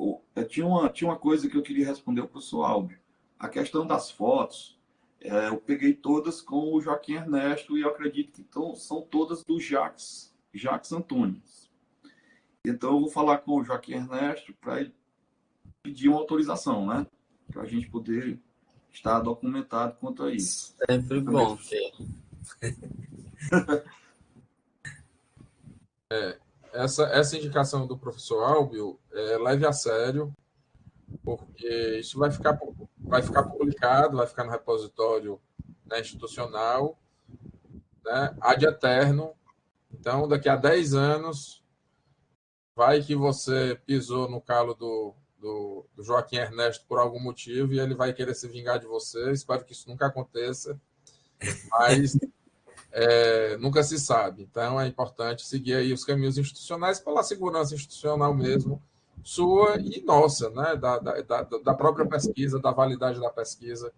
tinha uma coisa que eu queria responder ao professor Álvaro. A questão das fotos, eu peguei todas com o Joaquim Ernesto e eu acredito que são todas do Jacques Antunes. Então, eu vou falar com o Joaquim Ernesto para ele pedir uma autorização, né? Para a gente poder estar documentado quanto a isso. Sempre bom ter. Essa indicação do professor Álvaro leve a sério, porque isso vai ficar publicado, vai ficar no repositório, né, institucional, né, ad eterno. Então, daqui a 10 anos, vai que você pisou no calo do Joaquim Ernesto por algum motivo e ele vai querer se vingar de você. Espero que isso nunca aconteça, mas nunca se sabe. Então, é importante seguir aí os caminhos institucionais pela segurança institucional mesmo sua e nossa, né? Da própria pesquisa, da validade da pesquisa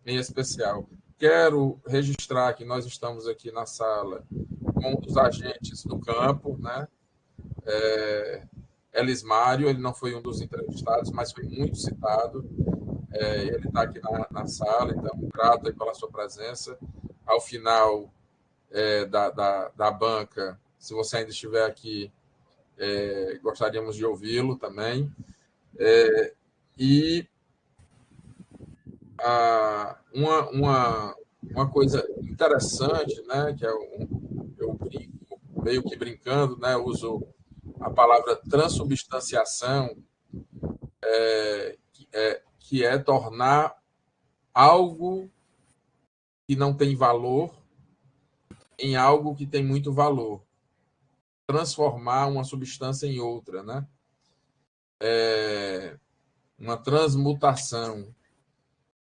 em especial. Quero registrar que nós estamos aqui na sala com os agentes do campo, né? Elismário, ele não foi um dos entrevistados, mas foi muito citado. Ele está aqui na sala, então, grato aí pela sua presença. Ao final da banca, se você ainda estiver aqui, gostaríamos de ouvi-lo também. E uma coisa interessante, né, que eu brinco, meio que brincando, né, uso a palavra transubstanciação, que é tornar algo que não tem valor em algo que tem muito valor. Transformar uma substância em outra, né? Uma transmutação,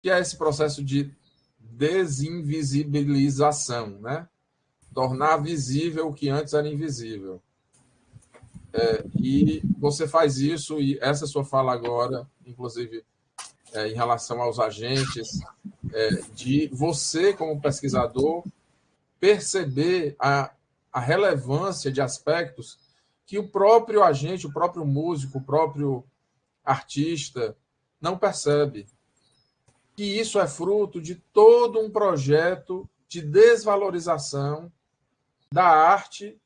que é esse processo de desinvisibilização, né? Tornar visível o que antes era invisível. E você faz isso, e essa sua fala agora, inclusive, em relação aos agentes, de você, como pesquisador, perceber a relevância de aspectos que o próprio agente, o próprio músico, o próprio artista não percebe. Que isso é fruto de todo um projeto de desvalorização da arte,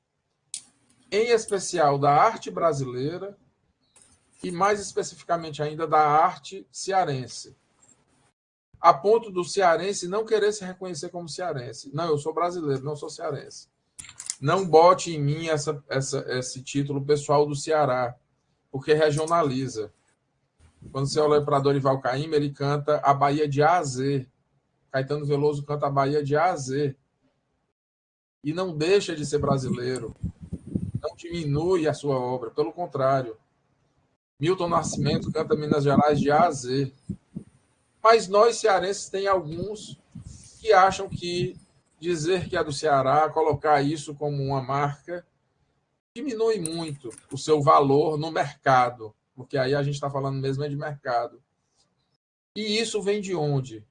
em especial da arte brasileira e, mais especificamente ainda, da arte cearense. A ponto do cearense não querer se reconhecer como cearense. Não, eu sou brasileiro, não sou cearense. Não bote em mim esse título pessoal do Ceará, porque regionaliza. Quando você olha para Dorival Caymmi, ele canta a Bahia de A a Z. Caetano Veloso canta a Bahia de A a Z. E não deixa de ser brasileiro. Não diminui a sua obra, pelo contrário. Milton Nascimento canta Minas Gerais de A a Z. Mas nós, cearenses, tem alguns que acham que dizer que é do Ceará, colocar isso como uma marca, diminui muito o seu valor no mercado, porque aí a gente está falando mesmo de mercado. E isso vem de onde?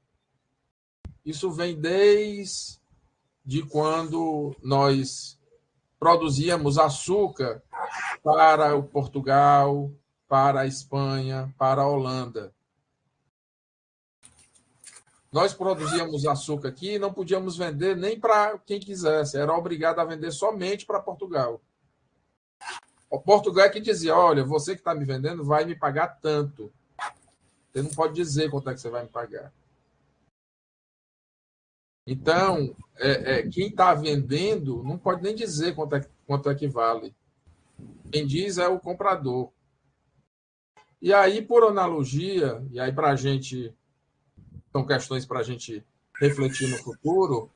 Isso vem desde quando nós produzíamos açúcar para o Portugal, para a Espanha, para a Holanda. Nós produzíamos açúcar aqui e não podíamos vender nem para quem quisesse. Era obrigado a vender somente para Portugal. O Portugal é que dizia, olha, você que está me vendendo vai me pagar tanto. Você não pode dizer quanto é que você vai me pagar. Então, quem está vendendo não pode nem dizer quanto é que vale. Quem diz é o comprador. E aí, por analogia, e aí para a gente, são questões para a gente refletir no futuro,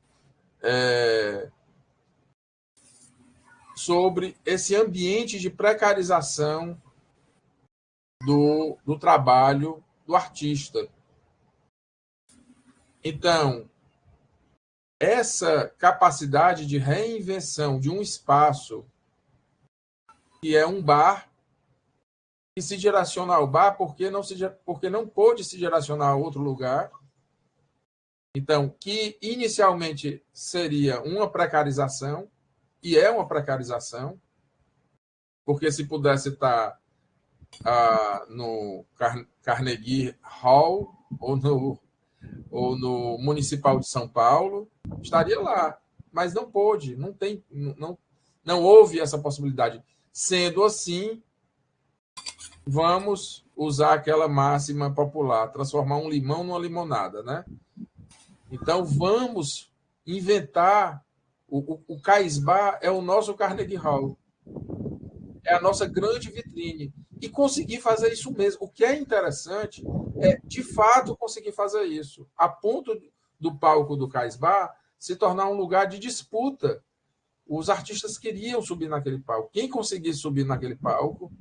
sobre esse ambiente de precarização do trabalho do artista. Então, essa capacidade de reinvenção de um espaço que é um bar, que se direciona ao bar porque não pôde se direcionar a outro lugar. Então, que inicialmente seria uma precarização, e é uma precarização, porque se pudesse estar no Carnegie Hall ou no Municipal de São Paulo, estaria lá, mas não pôde, não houve essa possibilidade. Sendo assim, vamos usar aquela máxima popular, transformar um limão numa limonada, né? Então, vamos inventar. O Cais Bar é o nosso Carnegie Hall. É a nossa grande vitrine. E conseguir fazer isso mesmo. O que é interessante é, de fato, conseguir fazer isso. A ponto do palco do Cais Bar se tornar um lugar de disputa. Os artistas queriam subir naquele palco. Quem conseguisse subir naquele palco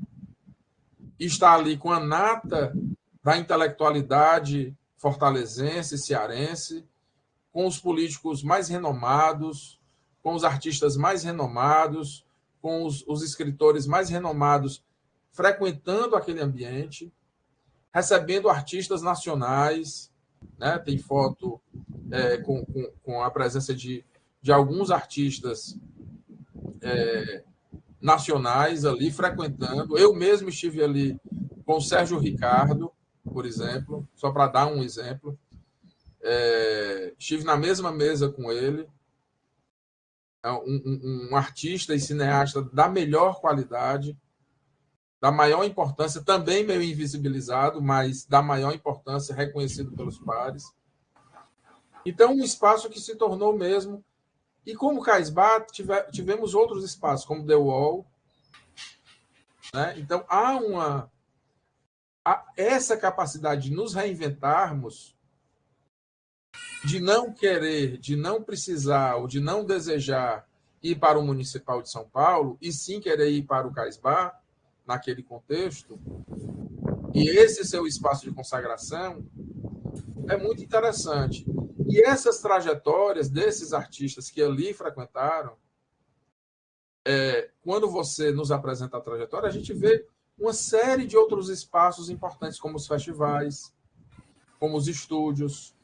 está ali com a nata da intelectualidade fortalezense, cearense, com os políticos mais renomados, com os artistas mais renomados, com os escritores mais renomados, frequentando aquele ambiente, recebendo artistas nacionais, né? Tem foto com a presença de alguns artistas nacionais ali frequentando. Eu mesmo estive ali com o Sérgio Ricardo, por exemplo, só para dar um exemplo. Estive na mesma mesa com ele, um artista e cineasta da melhor qualidade, da maior importância, também meio invisibilizado, mas da maior importância, reconhecido pelos pares. Então, um espaço que se tornou mesmo. E como Caisbar, tivemos outros espaços, como The Wall. Né? Então, há essa capacidade de nos reinventarmos, de não querer, de não precisar ou de não desejar ir para o Municipal de São Paulo, e sim querer ir para o Caisbar, naquele contexto, e esse seu espaço de consagração, é muito interessante. E essas trajetórias desses artistas que ali frequentaram, quando você nos apresenta a trajetória, a gente vê uma série de outros espaços importantes, como os festivais, como os estúdios,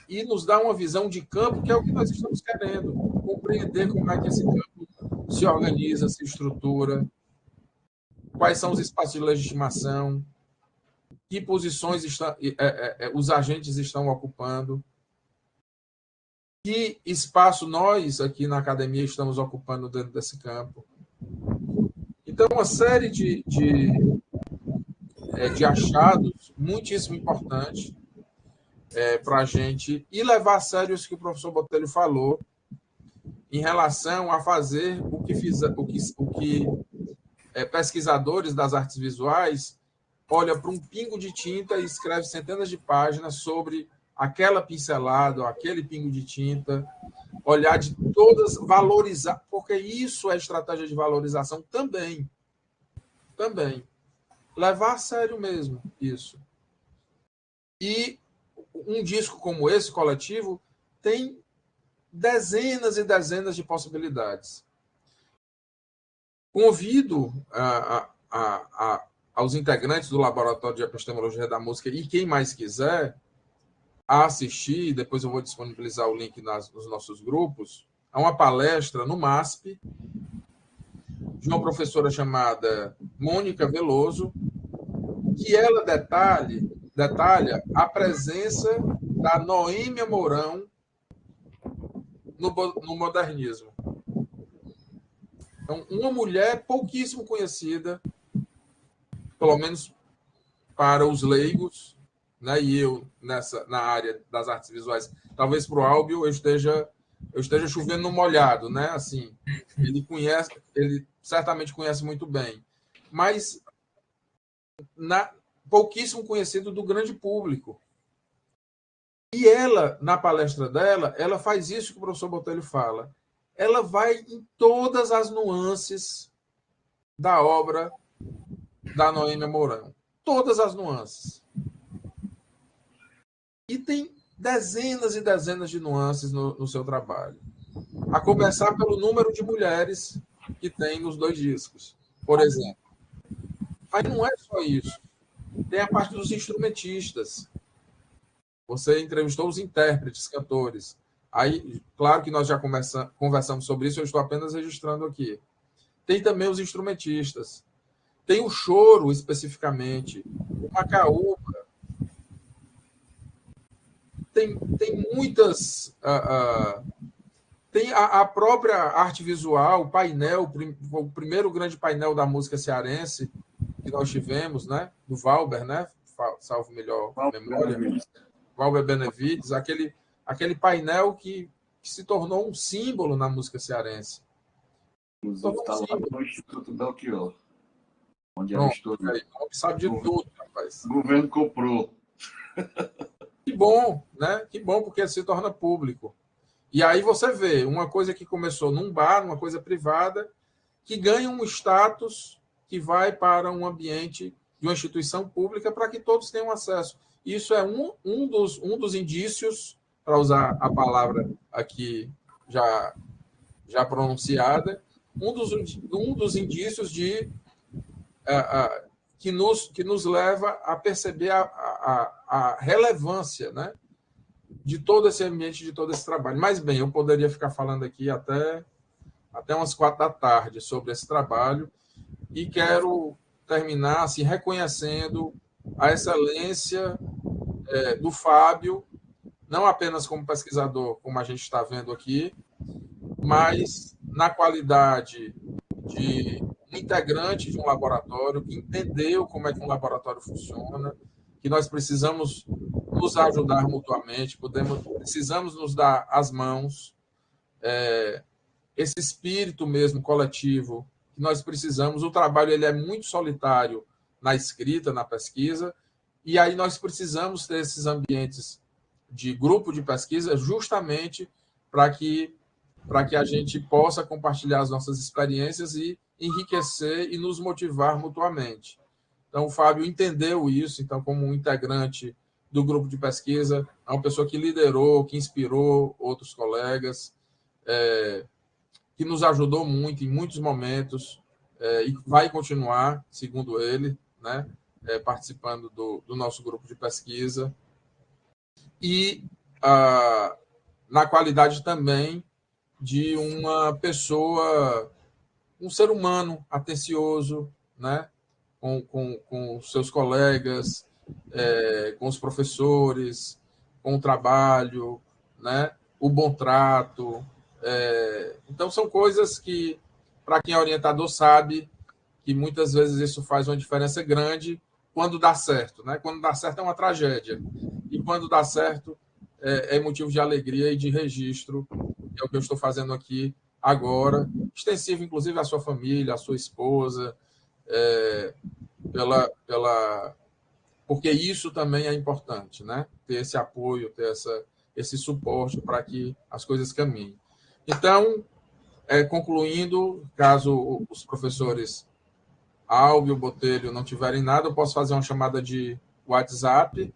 e nos dá uma visão de campo, que é o que nós estamos querendo, compreender como é que esse campo se organiza, se estrutura, quais são os espaços de legitimação, que posições os agentes estão ocupando, que espaço nós, aqui na academia, estamos ocupando dentro desse campo. Então, uma série de achados muitíssimo importantes para a gente e levar a sério isso que o professor Botelho falou em relação a fazer o que pesquisadores das artes visuais olha para um pingo de tinta e escreve centenas de páginas sobre aquela pincelada, aquele pingo de tinta, olhar de todas, valorizar, porque isso é estratégia de valorização também. Também. Levar a sério mesmo isso. E um disco como esse, coletivo, tem dezenas e dezenas de possibilidades. Convido aos integrantes do Laboratório de Epistemologia da Música e quem mais quiser a assistir, depois eu vou disponibilizar o link nos nossos grupos, a uma palestra no MASP, de uma professora chamada Mônica Veloso, que ela detalha a presença da Noêmia Mourão no modernismo. Então, uma mulher pouquíssimo conhecida, pelo menos para os leigos, né? E eu, na área das artes visuais, talvez para o Álbio eu esteja chovendo no molhado, né? Assim, ele certamente conhece muito bem, mas pouquíssimo conhecido do grande público. E ela, na palestra dela, ela faz isso que o professor Botelho fala. Ela vai em todas as nuances da obra da Noêmia Mourão. Todas as nuances. E tem dezenas e dezenas de nuances no seu trabalho. A começar pelo número de mulheres que tem nos 2 discos, por exemplo. Mas não é só isso. Tem a parte dos instrumentistas. Você entrevistou os intérpretes, cantores. Aí, claro que nós já conversamos sobre isso, eu estou apenas registrando aqui. Tem também os instrumentistas. Tem o choro, especificamente. O macaúba. Tem muitas... tem a própria arte visual, o painel, o primeiro grande painel da música cearense que nós tivemos, né? Do Valber, né? Salvo melhor memória. Valber Benevides, aquele painel que se tornou um símbolo na música cearense. Inclusive, está lá no Instituto Belchior, onde ela estudou. Sabe de tudo, rapaz. O governo comprou. Que bom, né? Que bom, porque se torna público. E aí você vê uma coisa que começou num bar, uma coisa privada, que ganha um status que vai para um ambiente de uma instituição pública para que todos tenham acesso. Isso é um dos indícios, para usar a palavra aqui já pronunciada, um dos indícios que nos leva a perceber a relevância, né, de todo esse ambiente, de todo esse trabalho. Mas, bem, eu poderia ficar falando aqui até umas 4 da tarde sobre esse trabalho, e quero terminar assim, reconhecendo a excelência do Fábio, não apenas como pesquisador, como a gente está vendo aqui, mas na qualidade de integrante de um laboratório, que entendeu como é que um laboratório funciona, que nós precisamos nos ajudar mutuamente, precisamos nos dar as mãos, esse espírito mesmo coletivo que nós precisamos. O trabalho ele é muito solitário na escrita, na pesquisa, e aí nós precisamos ter esses ambientes de grupo de pesquisa justamente para que a gente possa compartilhar as nossas experiências e enriquecer e nos motivar mutuamente. Então, o Fábio entendeu isso, então, como um integrante do grupo de pesquisa, é uma pessoa que liderou, que inspirou outros colegas, que nos ajudou muito em muitos momentos, e vai continuar, segundo ele, né, participando do nosso grupo de pesquisa. E na qualidade também de uma pessoa, um ser humano atencioso, né, com os seus colegas, com os professores, com o trabalho, né, o bom trato. Então, são coisas que, para quem é orientador, sabe que muitas vezes isso faz uma diferença grande quando dá certo, né? Quando dá certo é uma tragédia, e quando dá certo é motivo de alegria e de registro, que é o que eu estou fazendo aqui agora, extensivo, inclusive, à sua família, à sua esposa, porque isso também é importante, né? Ter esse apoio, ter esse suporte para que as coisas caminhem. Então, concluindo, caso os professores Álvio, Botelho não tiverem nada, eu posso fazer uma chamada de WhatsApp.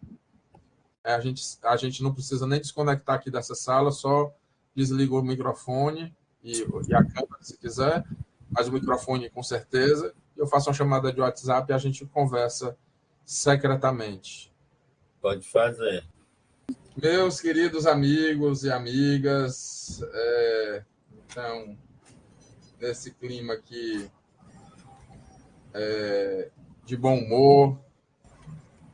A gente não precisa nem desconectar aqui dessa sala, só desliga o microfone e a câmera, se quiser, mas o microfone com certeza. Eu faço uma chamada de WhatsApp e a gente conversa secretamente. Pode fazer. Meus queridos amigos e amigas, então, nesse clima aqui de bom humor,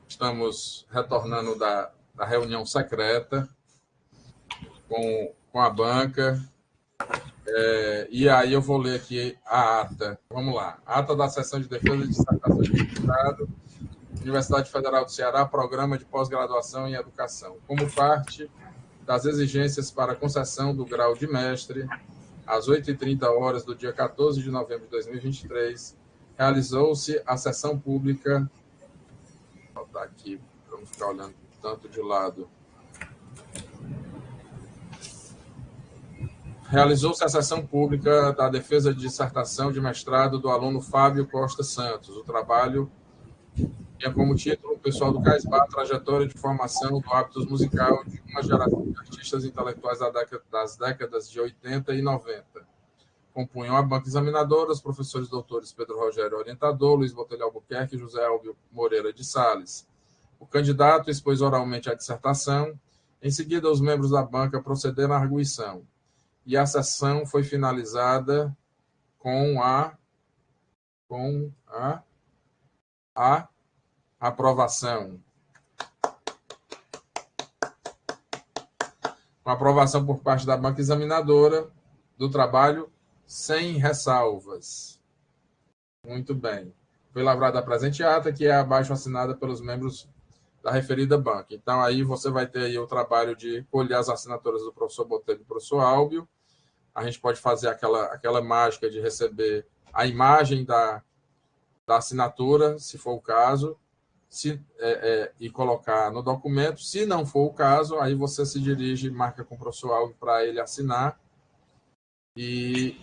estamos retornando da reunião secreta com a banca, e aí eu vou ler aqui a ata. Vamos lá. Ata da sessão de defesa de dissertação de mestrado, Universidade Federal do Ceará, Programa de Pós-Graduação em Educação. Como parte das exigências para a concessão do grau de mestre, às 8h30 do dia 14 de novembro de 2023, realizou-se a sessão pública. Vou botar aqui, para não ficar olhando tanto de lado. Realizou-se a sessão pública da defesa de dissertação de mestrado do aluno Fábio Costa Santos. O trabalho tinha como título o pessoal do CAISBAR, trajetória de formação do hábitos musical de uma geração de artistas intelectuais das décadas de 80 e 90. Compunham a banca examinadora os professores doutores Pedro Rogério, orientador, Luiz Botelho Albuquerque e José Álvio Moreira de Sales. O candidato expôs oralmente a dissertação. Em seguida, os membros da banca procederam à arguição. E a sessão foi finalizada com a aprovação. Com a aprovação por parte da banca examinadora do trabalho, sem ressalvas. Muito bem. Foi lavrada a presente ata, que é abaixo assinada pelos membros da referida banca. Então, aí você vai ter aí o trabalho de colher as assinaturas do professor Botelho e do professor Álvio. A gente pode fazer aquela mágica de receber a imagem da assinatura, se for o caso, e colocar no documento. Se não for o caso, aí você se dirige e marca com o professor Álvio para ele assinar, e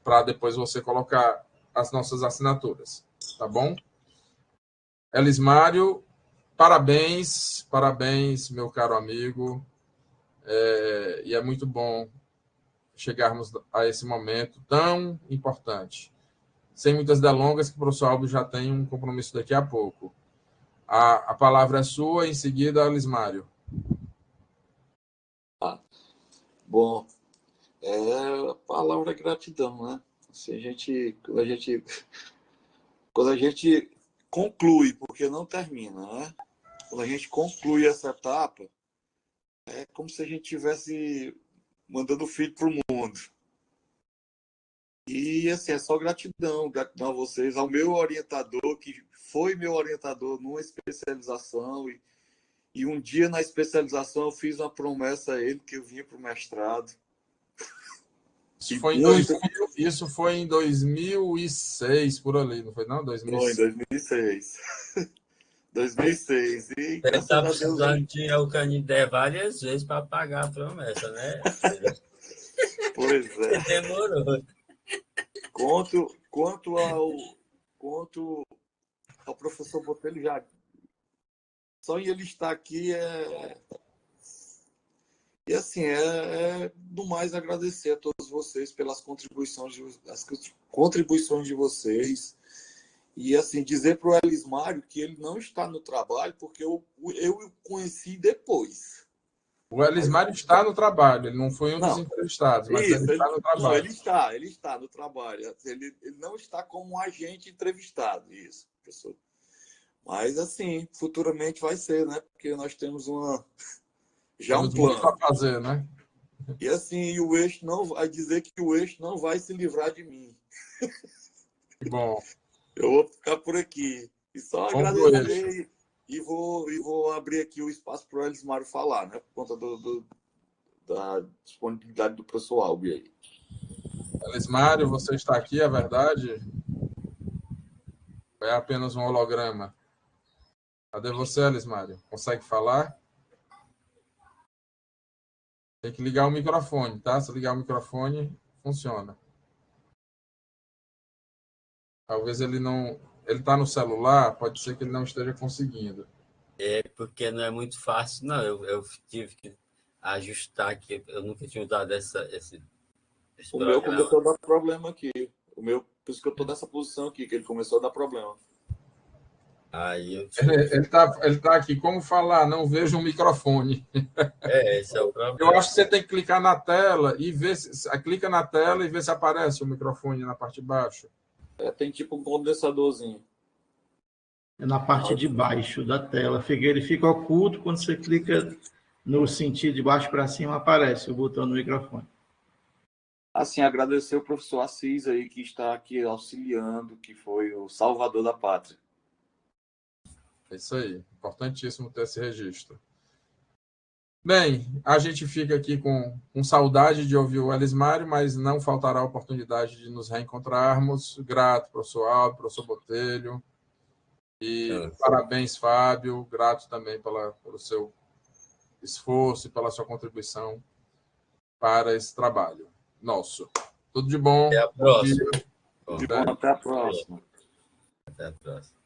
para depois você colocar as nossas assinaturas, tá bom? Elismário, parabéns, meu caro amigo, e é muito bom chegarmos a esse momento tão importante. Sem muitas delongas, que o professor Aldo já tem um compromisso daqui a pouco. A palavra é sua, em seguida, Elismário. Bom, a palavra é gratidão, né? Assim, quando a gente conclui, porque não termina, né? Quando a gente conclui essa etapa, é como se a gente estivesse mandando o filho para o mundo. E, assim, é só gratidão a vocês, ao meu orientador, que foi meu orientador numa especialização, e um dia na especialização eu fiz uma promessa a ele que eu vinha para o mestrado. Isso foi em 2006, por ali, não foi não? 2006. Foi em 2006. 2006. E, Ele graças está a Deus, precisando de o Canidé várias vezes para pagar a promessa, né? Pois é. Demorou. Quanto ao professor Botelho, já só em ele estar aqui e assim, do mais agradecer a todos vocês pelas contribuições de vocês. E assim, dizer para o Elismário que ele não está no trabalho, porque eu o conheci depois. O Elismário está no trabalho, ele não foi um dos entrevistados, mas ele está no trabalho. Não, ele está no trabalho. Ele não está como um agente entrevistado, isso, professor. Mas, assim, futuramente vai ser, né? Porque nós temos já um plano para fazer, né? E, assim, o eixo não vai dizer que o eixo não vai se livrar de mim. Bom. Eu vou ficar por aqui. E só agradecer e vou abrir aqui o espaço para o Elismário falar, né? Por conta da disponibilidade do professor Albi aí. Elismário, você está aqui, é verdade? É apenas um holograma. Cadê você, Elismário? Consegue falar? Tem que ligar o microfone, tá? Se ligar o microfone, funciona. Talvez ele não... Ele está no celular, pode ser que ele não esteja conseguindo. É porque não é muito fácil, não. Eu tive que ajustar aqui. Eu nunca tinha usado esse o meu começou a dar problema aqui. Por isso que eu estou nessa posição aqui, que ele começou a dar problema. Aí ele tá aqui. Como falar? Não vejo um microfone. Esse é o problema. Eu acho que você tem que clicar na tela e ver clica na tela e ver se aparece o microfone na parte de baixo. Tem tipo um condensadorzinho. É na parte de baixo da tela. Ele fica oculto. Quando você clica no sentido de baixo para cima, aparece o botão no microfone. Assim, agradecer o professor Assis aí, que está aqui auxiliando, que foi o salvador da pátria. É isso aí. Importantíssimo ter esse registro. Bem, a gente fica aqui com saudade de ouvir o Elismário, mas não faltará a oportunidade de nos reencontrarmos. Grato, professor Aldo, professor Botelho. E parabéns, Fábio. Grato também pelo seu esforço e pela sua contribuição para esse trabalho nosso. Tudo de bom. Até a próxima. Até a próxima. Até a próxima.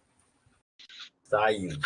Saindo.